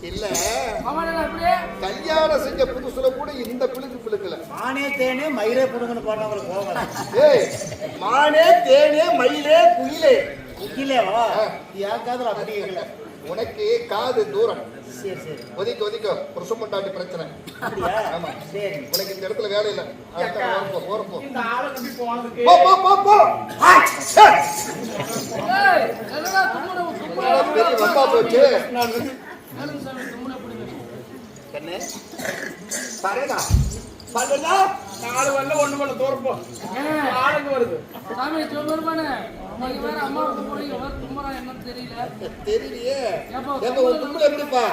D: இல்ல
B: கல்யாணம் செஞ்ச புதுசுல கூட இந்த பிளுக்கு பிளுக்கல.
E: மானே தேனே மயிலே புடுங்கன்னு போனவங்களுக்கு கோவம்.
B: ஏய், மானே தேனே மயிலே குயிலே
E: குயிலேவா? என் காதுல அப்படி கேட்கல.
B: உனக்கு காது தூரம்.
E: சரி சரி,
B: ஒதுக்க புருஷம் பொண்டாட்டி பிரச்சனை.
E: அப்படியா?
B: ஆமா
E: சரி,
B: உனக்கு இந்த இடத்துல வேலை இல்ல. போறப்போ
C: இந்த ஆளை நம்பி போனதுக்கு
B: போ போ போ போ. பெரிய வம்பா போச்சு. கண்ணே பாருடா பாருடா.
C: 4 வரல 1 வரல தோற்போ. ஆளுங்க வருது.
D: சாமி சிவபெருமானே, அம்மாக்கு வேற அம்மா கும்பிடுறீங்க, வேற தும்புறா என்னன்னு தெரியல.
B: தெரியலையே. ஏப்பா உன் தும்புல எப்படிப்பா?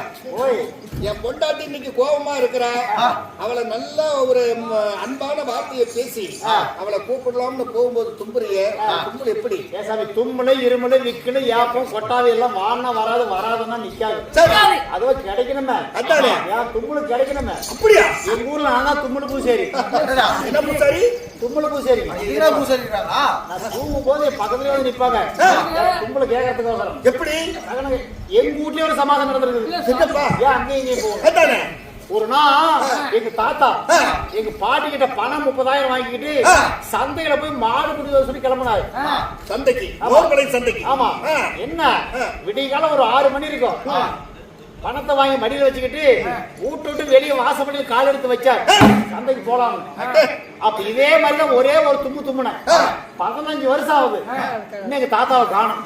B: ஓய், என் பொண்டாட்டி இன்னைக்கு கோபமா இருக்கிறா. அவளை நல்லா ஒரு அன்பான வார்த்தையை பேசி அவளை கூப்பிடலாம்னு போகும்போது தும்புறியே, தும்புல எப்படி?
E: ஏசாமி தும்முனை இருமுனை விக்குனு ஏப்பம் கொட்டாவி எல்லாம் வானா வராதுன்னா நிக்காது.
B: சரி,
E: அதுவா கிடைக்கணுமே.
B: அதானே
E: ஏன் தும்முனு கிடைக்கணுமே.
B: அப்படியா?
E: எங்க ஊர்ல ஆனா தும்முனு பூசேரி.
B: என்ன பூசாரி?
E: தும்முனு பூசேரி.
B: பூசாரிங்களா?
E: நான் தூங்கும் போது பக்கத்துலயே வந்து நிப்பாங்க. தும்முல கேட்கறதுக்கு வரும்.
B: எப்படி?
E: எங்க வீட்லயே ஒரு சமாதானம் நடந்திருக்கு.
B: சித்தப்பா
E: ஏன் அங்கேயும் இங்கேயும் போகும்?
B: அதானே
E: ஒரு நாள் எங்க தாத்தா எங்க பாட்டி கிட்ட பணம் 30,000 வாங்கிக்கிட்டு சந்தையில போய் மாடு குடி சொல்லி கிளம்பினாரு.
B: சந்தைக்கு, ஓர்மலை சந்தைக்கு.
E: ஆமா. என்ன விடிய காலம் ஒரு 6 மணி இருக்கும். பணத்தை வாங்கி மடியில வச்சுக்கிட்டு விட்டு வெளியே வாசப்படி கால் எடுத்து வச்சார். சந்தைக்கு போலாம். அப்ப இதே மாதிரிதான் ஒரே ஒரு தும்முன 15 வருஷம் ஆகுது. இன்னும் எங்க தாத்தாவை காணும்.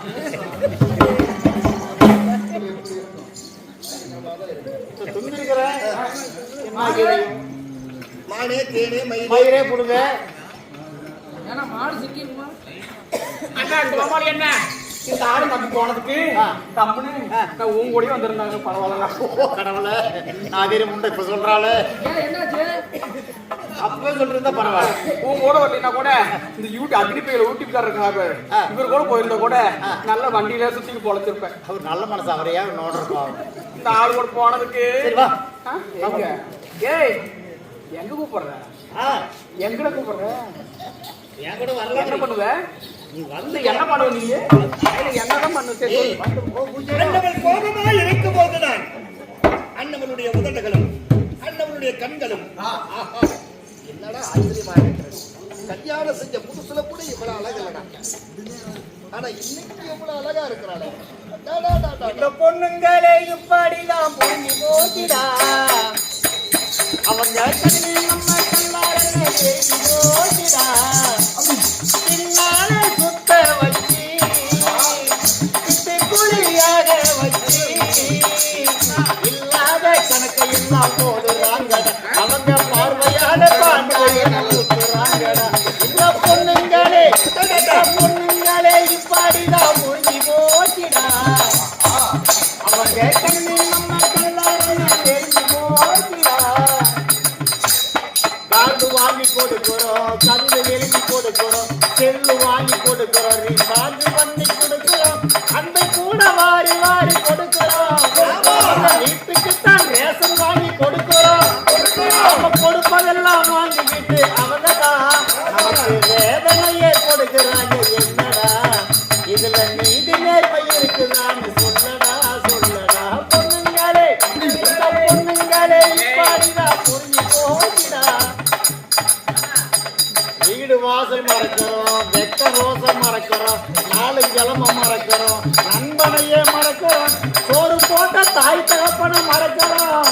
E: தும்பிருக்கிறேன்.
B: மானே தேனே
E: மயிரே புடுங்க.
D: ஏன்னா மாடு சிக்கிருக்குமா?
C: அண்ணா கோமாளி என்ன இந்த ஆளு நம்பி போனதுக்கு தப்புன்னு நான் உன் கூடயே வந்திருந்தாங்க. பரவாயில்ல
E: கடவுளை நான் வேற முண்டை இப்ப சொல்றாள்.
D: ஏன் என்னாச்சு?
E: அப்பவே சொல்லிருந்தா பரவாயில்ல.
C: உன் கூட வரலைன்னா கூட இந்த யூடி அக்னி பையில ஊட்டிக்காரர் இருக்காரு, இவர் கூட போயிருந்தா கூட நல்ல வண்டியில சுத்தி பொழைச்சிருப்பேன்.
E: அவர் நல்ல மனசு. அவரையா நோடுறோம்.
C: இந்த ஆளு கூட போனதுக்கு
E: சரி வா.
C: எங்க? ஏய் எங்க கூப்பிடுற? எங்கட கூப்பிடுற?
E: என் கூட
A: என்ன
E: வரலாம்
A: பண்ணுவ
E: நீ
A: வந்து என்ன பண்ணுவ நீ என்னதான் பண்ணு சரி
B: அண்ணவள் கோபமாய் இருக்கும் போதுதான் அண்ணவளுடைய உதடுகளும் அண்ணவளுடைய கண்களும் என்னடா ஆச்சரியமா இருக்கிறது. கல்யாணம் செஞ்ச புதுசுல கூட இவ்வளவு அழகு இல்லடா. ஆனா இன்னைக்கு எவ்வளவு அழகா இருக்கிறாளே.
E: இந்த பொண்ணுங்களே இப்படிதான் பொண்ணி போச்சிடா அவங்க கண்ணில் நம்ம கல்லாரங்க தேடி போச்சிடா பின்னாலே சுத்த வச்சு குழியாக வச்சு இல்லாத கணக்கை எல்லாம் போடுறாங்கடா அவங்க பார்வையால பாண்டாயன ஊத்துறாங்கடா இந்த பொண்ணுங்களே இப்படிதான் பொண்ணி போச்சிடா அவங்க கண்ணில் நம்ம கல்லாரங்க தேடி போச்சிடா கார்டு வாங்கி கொடுக்கிறோம் கல்லு எழுதி கொடுக்கிறோம் செல்லு வாங்கி கொடுக்கிறோம் ரீசார்ஜ் பண்ணி கொடுக்கிறோம் அன்பை கூட வாரி வாரி கொடுக்கிறோம் வீட்டுக்குத்தான் ரேஷன் வாங்கி கொடுக்கிறோம் நம்ம கொடுப்பதெல்லாம் வாங்கிக்கிட்டு அவங்க தான் நமக்கு வேதனையே கொடுக்கிறாங்க என்னடா இதுல நீதி நேர்மை இருக்குதான்னு சொல்லடா சொல்லடா பொண்ணுங்களே இந்த பொண்ணுங்களே இப்படிதான் புரிஞ்சு போச்சுடா வீடு வாசல் மறக்கிறோம் வெக்க ரோசம் மறக்கிறோம் நாலு கிழமை மறக்கிறோம் நண்பனையே மறக்கிறோம் சோறு போட்ட தாய் தகப்பனை மறக்கிறோம்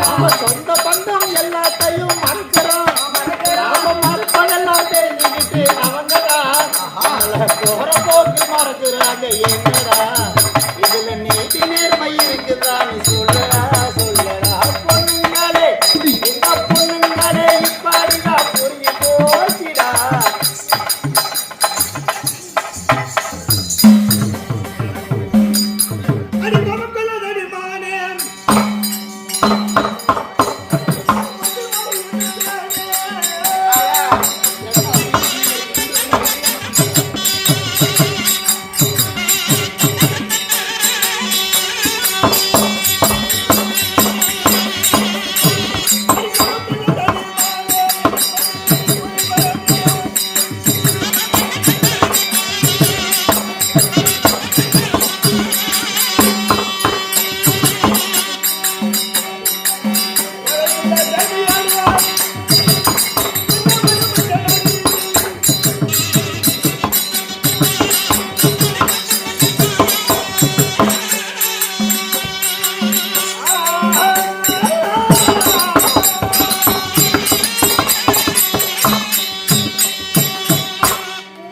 E: நாம சொந்த பந்தம் எல்லாத்தையும் மறக்கிறோம் நாம மறப்பதெல்லாம் தெரிஞ்சுக்கிட்டு அவங்கதான் போற போக்கு மறக்கிறாங்க என்னடா இதுல நீதி நேர்மை இருக்குதான்னு சொல்லடா சொல்லடா பொண்ணுங்களே இந்த பொண்ணுங்களே இப்படிதான் புரிஞ்சு போச்சுடா
B: அடி நமக்குள்ளதடி மானே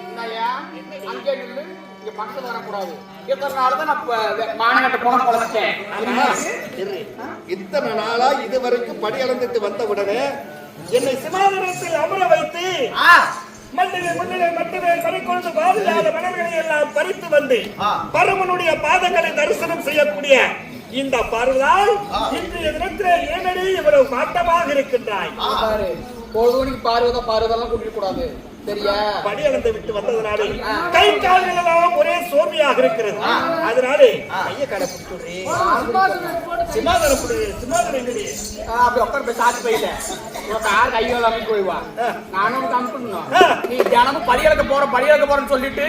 A: என்னய்யா? அங்கே நில்லு, இங்க பக்கத்துல வரக்கூடாது. இத்தனை நாள்தான் நான் மானகட்ட போன பொழைச்சிட்டேன்.
B: இத்தனை நாளா இதுவரைக்கும் படி அளந்துட்டு வந்த உடனே என்னை சிமாதனத்தில் அமர வைத்து மண்ணிலே மட்டுமே பறிக்கொண்டு பாதுகாத மனங்களை எல்லாம் பறித்து வந்து பரமனுடைய பாதங்களை தரிசனம் செய்யக்கூடிய இந்த பார்வதால் இன்றைய தினத்திலே ஏனடி இவ்வளவு மாட்டமாக இருக்கின்றாய்.
A: பாரு, பொழுதுமணிக்கு பார்வதெல்லாம் கூட்டிட்டு கூடாது சரியா?
B: படி அளந்து விட்டு வந்ததுனாலே கை கால்கள் எல்லாம் ஒரே சோர்வையாக இருக்கிறது. அதனாலே கைய கடை பிடிச்சுடுறேன். சிமாதனம் சிமாதனம் இல்லையே.
A: அப்படி உட்கார போய் சாத்து போயில உனக்கு யாரு கையோட அமைக்க போய்வா நானும் உனக்கு அனுப்பணும். நீ தினமும் படியளக்க போறேன்னு சொல்லிட்டு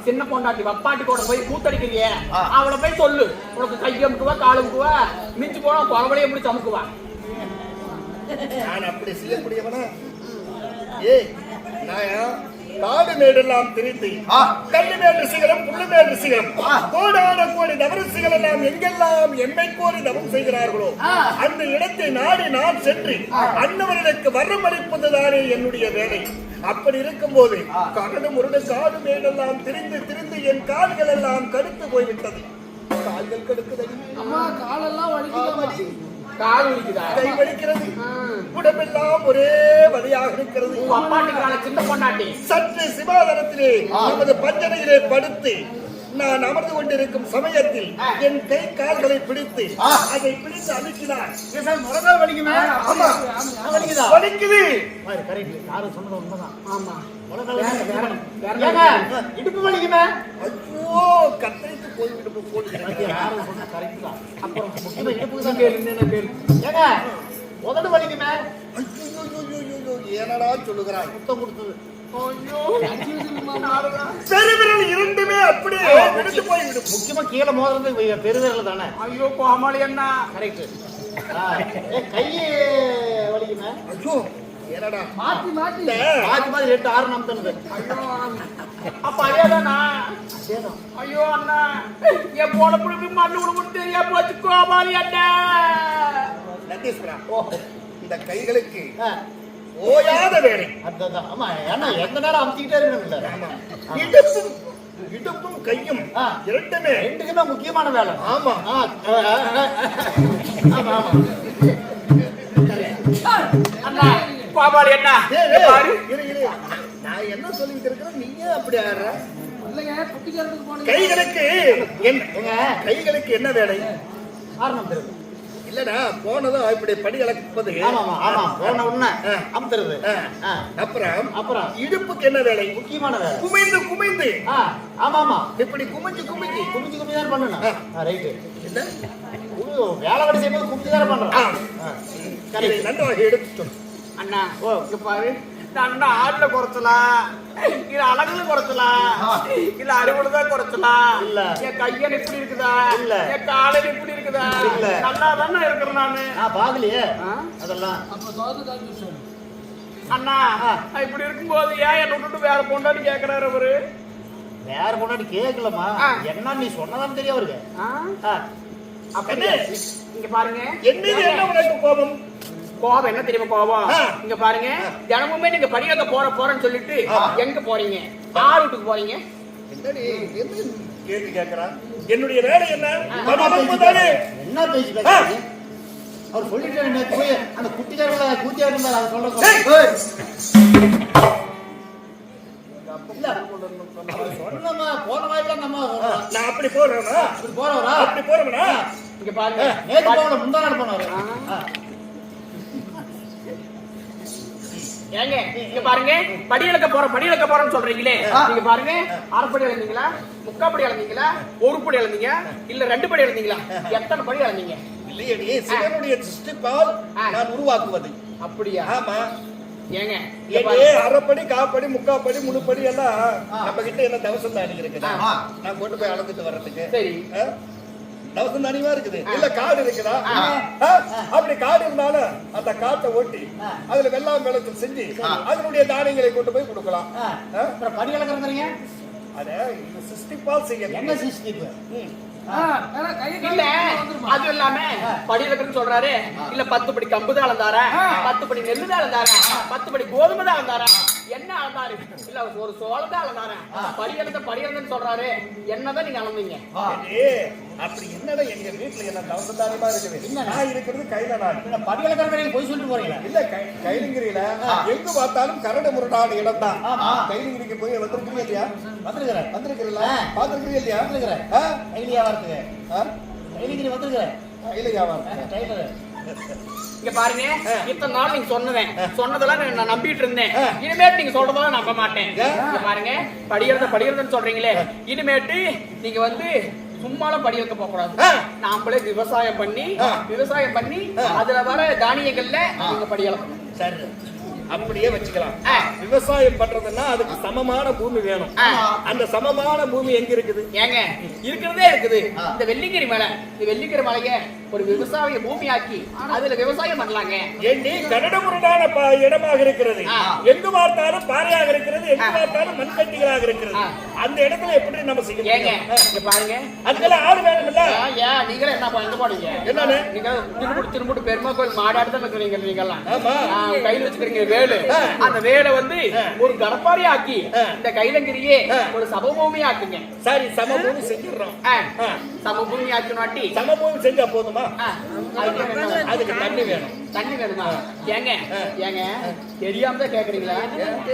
A: சின்ன பொண்டாட்டி வப்பாட்டி கூட போய் கூத்தடிக்கிறிய அவளை போய் சொல்லு. உனக்கு கை அமுக்குவா கால் அமுக்குவா மிச்சு போனா குறவளையே முடிச்சு அமுக்குவா.
B: நான் அப்படி செய்யக்கூடியவனா? ஏய் நான் காடு மேடெல்லாம் திரிந்து கல்லு மேல் ரிஷிகளும் புல்லு மேல் ரிஷிகளும் கோடான கோடி தவரிசிகள் எல்லாம் எங்கெல்லாம் எம்மை கோரி தவம் செய்கிறார்களோ அந்த இடத்தை நாடி நான் சென்று அன்னவர்களுக்கு வரம் அளிப்பதுதானே என்னுடைய வேலை. அப்படி இருக்கும் போது கரடு முரடு காடு மேடெல்லாம் திரிந்து என் கால்கள் எல்லாம் கடுத்து போய்விட்டது. கால்கள் கடுக்குதடி.
D: அம்மா காலெல்லாம் வலிக்குதாம்மா.
A: கால் வலிக்குதா?
B: கை வலிக்கிறது. உடம்பெல்லாம் ஒரே வலியாக இருக்கிறது.
A: வப்பாட்டிக்கிறான சின்ன பொண்டாட்டி
B: சற்று சிவாதனத்திலே நமது பஞ்சனையிலே படுத்து நான் அமர்ந்து கொண்டிருக்கும் சமயத்தில் என் கை கால்களை பிடித்து அதை பிடித்து அழுக்கினார்.
E: முறகால் வலிக்குமே.
B: ஆமா
E: வலிக்குதா?
B: வலிக்குது.
E: யாரும் சொன்னது உண்மைதான்.
A: ஆமா
E: இடுப்பு வலிக்குமே.
B: ஐயோ கத்தைக்கு போய்விட்டு போட்டு
E: யாரும் சொன்ன கரெக்ட் தான்.
A: அப்புறம் முக்கியமா இடுப்புக்கு தான் பேரு என்ன பேரு
E: ஏங்க உதடு வலிக்குமே.
B: ஐயோ ஏனடா சொல்லுகிறாய்?
E: முத்தம் கொடுத்தது
B: பெருவிரல் இரண்டுமே அப்படியே எடுத்து போய்விடும்.
E: முக்கியமா கீழே மோதுறது பெருவிரல் தானே.
C: ஐயோ கோமாளி அண்ணா.
E: கரெக்ட். கையே வலிக்குமே.
B: ஐயோ என்னடா
D: மாத்தி மாத்தி
E: மாத்தி மாதிரி 2 6 நம்புது.
C: அப்ப அதேதானா? ஐயோ அண்ணா என் போன புழுப்பி மண்ணு விடுமுட்டு தெரியா போச்சு கோமாளி அண்ணா.
B: நந்தீஸ்வரா, இந்த கைகளுக்கு ஓயாத வேலை.
E: அதான். ஆமா, ஏன்னா எந்த நேரம் அமுத்திக்கிட்டே இருக்கணும்ல.
B: இடுப்பும் கையும் இரண்டுமே
E: ரெண்டுக்குமே முக்கியமான வேலை.
B: ஆமா.
E: ஆமா ஆமா.
C: அண்ணா கோமாளி அண்ணா பாரு.
B: இரு நான் என்ன சொல்லிட்டு இருக்கிறேன், நீயே அப்படி ஆடுற.
D: இல்லைங்க குட்டிக்கிறதுக்கு போனீங்க.
B: கைகளுக்கு என்ன வேலை?
E: காரணம் தெரியுது
B: இல்லடா, போனதும் இப்படி படி அளப்பது.
E: ஆமா போன உடனே அமுத்துறது.
B: அப்புறம் இடுப்புக்கு என்ன வேலை?
E: முக்கியமான வேலை.
B: குமிந்து
E: ஆமா
B: இப்படி குமிஞ்சு
E: தான் பண்ணணும். ரைட்டு.
B: என்ன
E: வேலை வேலை செய்யும்போது குமிஞ்சு தான் பண்றோம்.
B: நன்றாக எடுத்து
C: அண்ணா இங்க பாரு. அண்ணா ஆடுல குறைச்சலாம், இல்ல அழகுல குறைச்சலாம், இல்ல அறிவுலதான் குறைச்சலாம்.
E: இல்ல
C: என் கையன் இப்படி இருக்குதா,
E: இல்ல
C: என் காலையில இப்படி இருக்குதா,
E: இல்ல
C: நல்லா தானே இருக்கிறேன் நானு.
E: பாக்கலையே அதெல்லாம்.
D: அப்ப சோது காமிச்சு சொல்லு.
C: அண்ணா இப்படி இருக்கும்போது ஏன் என்ன விட்டுட்டு வேற பொண்டாட்டி கேக்குறாரு அவரு?
E: வேற பொண்டாட்டி கேட்கலமா, என்ன நீ சொன்னதான் தெரியும் அவருக்கு.
C: அப்படி இங்க பாருங்க,
B: என்ன உனக்கு கோபம்?
C: கோபம் என்ன தெரியுமா கோபம்? இங்க பாருங்க, தினமுமே நீங்க படிக்க போறேன்னு சொல்லிட்டு எங்க போறீங்க? யார் வீட்டுக்கு போறீங்க?
B: என்னடி என்ன கேள்வி கேக்குறான்? என்னுடைய வேலை என்ன?
E: என்ன பேசி பேசுறீங்க? அவர் சொல்லிட்டாரு நேத்து போய் அந்த குட்டிக்காரங்கள கூட்டியா இருந்தா அதை சொல்ல சொன்னமா போன வாய்ப்புல நம்ம
B: நான் அப்படி போறேனா? அப்படி போறவனா?
C: இங்க பாருங்க,
E: நேத்து போன முந்தா நாள் போனாரு.
C: ஏங்க இங்க பாருங்க, படி இழக்க போறேன்னு சொல்றீங்களே, நீங்க பாருங்க, அரைப்படி இழந்தீங்களா, முக்காப்படி இழந்தீங்களா, ஒரு படி இழந்தீங்க, இல்ல 2 படி இழந்தீங்களா, எத்தனை படி இழந்தீங்க?
B: இல்லையடி, சிவனுடைய சிருஷ்டிப்பால் நான் உருவாக்குவது.
C: அப்படியா?
B: ஆமா.
C: ஏங்க
B: அரைப்படி, காப்படி, முக்காப்படி, முழுப்படி எல்லாம் நம்ம கிட்ட என்ன தவசம் தானி இருக்குதா? நான் கொண்டு போய் அளந்துட்டு வர்றதுக்கு
C: சரி
B: தவசம் தானியமா இருக்குது. இல்ல காடு இருக்குதா? அப்படி காடு இருந்தாலும் அந்த காட்டை ஓட்டி அதுல வெள்ளாமை விளைச்சல் செஞ்சு அதனுடைய தானியங்களை கொண்டு போய் கொடுக்கலாம்.
E: படி இழக்கிறீங்க.
B: அத இந்த சிருஷ்டிப்பால் செய்ய.
E: என்ன சிருஷ்டிப்பு?
C: இல்ல அது இல்லாம படி இழக்குன்னு சொல்றாரு. இல்ல 10 படி கம்பு தான் அளந்தாரா, 10 படி நெல்லு தான் அளந்தாரா, 10 படி கோதுமை தான் அளந்தாரா, என்ன அளந்தாரு? இல்ல ஒரு சோளம் தான் அளந்தாரா? படி இழந்தன்னு சொல்றாரு. என்னதான் நீங்க அளந்தீங்க?
B: அப்படி என்னடா எங்க வீட்டுல என்ன தவசதாரியமா இருக்குது. நான் இருக்கிறது கையில. நான்
E: படி இழக்கிறீங்க போய் சொல்லிட்டு போறீங்களா?
B: இல்ல கைலிங்கிரியில எங்க பார்த்தாலும் கரடு முரடான இடம் தான். கைலிங்கிரிக்கு போய் வந்திருக்கிறீங்க இல்லையா? வந்திருக்கிறீங்களா? பாத்துருக்கிறீங்க இல்லையா?
E: கைலியா வரதுக்கு கைலிங்கிரி வந்திருக்கிறேன்.
B: கைலியா வரேன்.
C: இங்க பாருங்க, இத்தனை நாள் நீங்க சொன்னதெல்லாம் நான் நம்பிட்டு இருந்தேன். இனிமேட்டு நீங்க சொல்றதெல்லாம் நம்ப மாட்டேன். இங்க பாருங்க, படிக்கிறதுன்னு சொல்றீங்களே, இனிமேட்டு நீங்க வந்து சும்மாலாம் படி வைக்க போக கூடாது. நாமளே விவசாயம் பண்ணி அதுல வர தானியங்கள்ல நீங்க படி இழக்கணும்.
B: சரி, அப்படியே வச்சுக்கலாம். விவசாயம் பண்றதுன்னா அதுக்கு சமமான பூமி வேணும். அந்த சமமான பூமி எங்க இருக்குது?
C: ஏங்க இருக்கிறதே இருக்குது இந்த வெள்ளிங்கிரி மலை. இந்த வெள்ளிங்கிரி மலைய ஒரு விவசாய பூமியாக்கி அதுல விவசாயம் பண்ணலாங்க.
B: ஏண்டி கரடுமுரடான இடமாக இருக்கிறது, எங்கு பார்த்தாலும் பாறையாக இருக்கிறது, எங்கு பார்த்தாலும் மண்கட்டிகளாக இருக்கிறது. அந்த இடத்துல எப்படி நம்ம செய்யணும்?
C: ஏங்க இங்க பாருங்க,
B: அதுக்கெல்லாம் ஆள் வேணும் இல்ல?
C: ஏன் நீங்களே என்ன எங்க போனீங்க?
B: என்னன்னு
C: நீங்க திரும்புட்டு பெருமா கோயில் மாடாடு தான் இருக்கிறீங்க. நீங்கெல்லாம் கையில் வச்சுக்கிறீங்க வேலு. அந்த வேலை வந்து ஒரு கடப்பாரி ஆக்கி இந்த கைலங்கிரியே ஒரு சமபூமி ஆக்குங்க.
B: சரி, சமபூமி செஞ்சிடறோம்.
C: சமபூமி ஆக்கினாட்டி
B: சமபூமி செஞ்சா போதுமா? அதுக்கு தண்ணி வேணுமா? ஏங்க தெரியாம தான் கேக்குறீங்களா?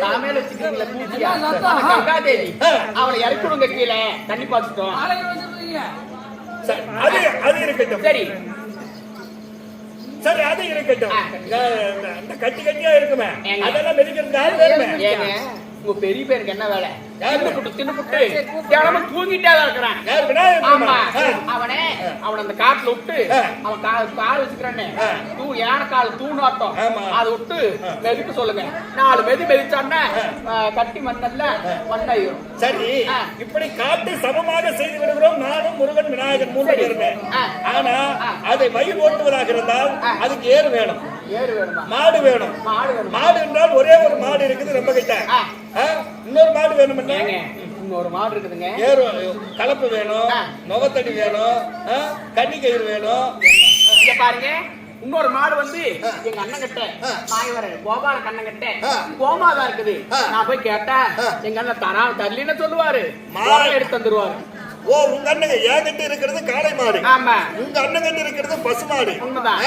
B: தலைமையில வச்சுக்கிறீங்களா பூச்சியா? கங்காதேவி அவளை இறக்கிடுங்க கீழே, தண்ணி பாத்துட்டோம். அது இருக்கட்டும். சரி அது இருக்கட்டும். இந்த கட்டி கட்டியா இருக்குமே, அதெல்லாம் மெதிக்கிறதுக்கு ஆள் வேணுமே.
C: உங்க பெரிய பேருக்கு என்ன வேலை? தின்னுபுட்டு தினமும் தூங்கிட்டே தான் இருக்கிறான்.
B: யார் விநாயகர்
C: ஆமா,
B: பெருமான்?
C: அவனை அந்த காட்டுல விட்டு அவன் கால் வச்சுக்கிறானே, யானை கால் தூணாட்டம்,
B: ஆமா.
C: அதை விட்டு மெதிக்க சொல்லுங்க. 4 மெதிச்சான்னா கட்டி மண்ணாயிரும்.
B: சரி, இப்படி காட்டு சமமாக செய்து விடுகிறோம். நானும் முருகன் விநாயகன் 3 பேருமே. ஆனா அதை வயிறு ஓட்டுவதாக இருந்தால் அதுக்கு ஏறு வேணும்,
C: ஏறு வேணுமா?
B: மாடு வேணும்.
C: மாடு வேணுமா?
B: மாடு என்றால் ஒரே ஒரு மாடு இருக்குது நம்ம கிட்ட. இன்னொரு மாடு வேணும்.
C: ஏங்க, இன்னொரு மாடு இருக்குதுங்க.
B: ஏறு கலப்பு வேணும், நுகத்தடி வேணும், கன்னி கயிறு வேணும்.
C: இங்க பாருங்க, இன்னொரு மாடு வந்து எங்க அண்ணன் கிட்ட மாயவர கோபால கண்ணன் கிட்ட கோமாதான் இருக்குது. நான் போய் கேட்டா எங்க அண்ணன் தரலின்னு சொல்லுவாரு, மாடு எடுத்து தந்துருவாரு.
B: ஓ, உங்க அண்ணங்க என்கிட்ட இருக்கிறது காளை மாடு,
C: ஆமா.
B: உங்க அண்ணங்கிட்ட இருக்கிறது பசு மாடு.
C: உண்மைதான்.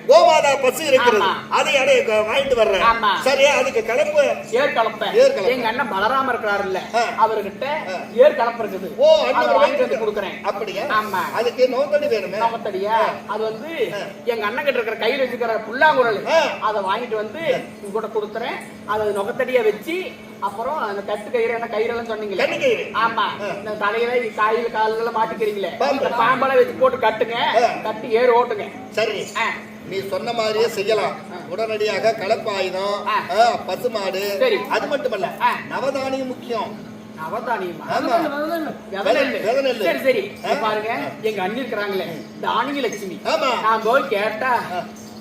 B: கோமாதா பசு இருக்கிறது,
C: ஆமா.
B: அதை வாங்கிட்டு வர்றேன்.
C: ஆமா.
B: சரியா, அதுக்கு கலப்பு
C: ஏர் கலப்பை. எங்க அண்ணன் பலராம இருக்கிறாரு இல்ல, அவர்கிட்ட ஏர் கலப்பு இருக்குது.
B: ஓ,
C: அதை வாங்கிட்டு வந்து கொடுக்குறேன்.
B: அப்படியா?
C: ஆமா.
B: அதுக்கு நோத்தடி வேணுமே.
C: நோத்தடியா? அது வந்து எங்க அண்ணன் கிட்ட இருக்கிற கையில வச்சுக்கிற புல்லாங்குழல், அதை வாங்கிட்டு வந்து உங்ககிட்ட கொடுத்துறேன். அதை நுகத்தடியா வச்சு, அப்புறம் அந்த கட்டு கயிறு, என்ன கயிறெல்லாம் சொன்னீங்களே, ஆமா, இந்த தலையில காயில கால்ல மாட்டிக்கிறீங்களே, பாம்பெல்லாம் வச்சு போட்டு கட்டுங்க, கட்டி ஏறு ஓட்டுங்க.
B: சரி, நீ சொன்ன மாதிரியே செய்யலாம். உடனடியாக கலப்பு ஆயுதம், பசுமாடு.
C: சரி.
B: அது மட்டுமல்ல, நவதானியம் முக்கியம்.
C: நவதானியமா?
B: ஆமா.
C: விதநெல்லு. சரி சரி, பாருங்க, எங்க அண்ணி இருக்கிறாங்களே தானிய லட்சுமி,
B: ஆமா.
C: நான் போய் கேட்டா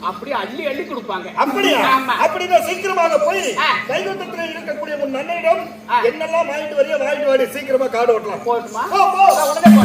C: அப்படியே அள்ளி கொடுப்பாங்க.
B: அப்படியா?
C: ஆமா.
B: அப்படின்னா சீக்கிரமாக போய் கைகுத்தத்தில் இருக்கக்கூடிய உன் அண்ணனிடம் என்னெல்லாம் வாங்கிட்டு வரையோ வாங்கிட்டு வாடி, சீக்கிரமா காடு ஓட்டலாம்.
C: போட்டுமா?
B: போ.
C: உடனே போ.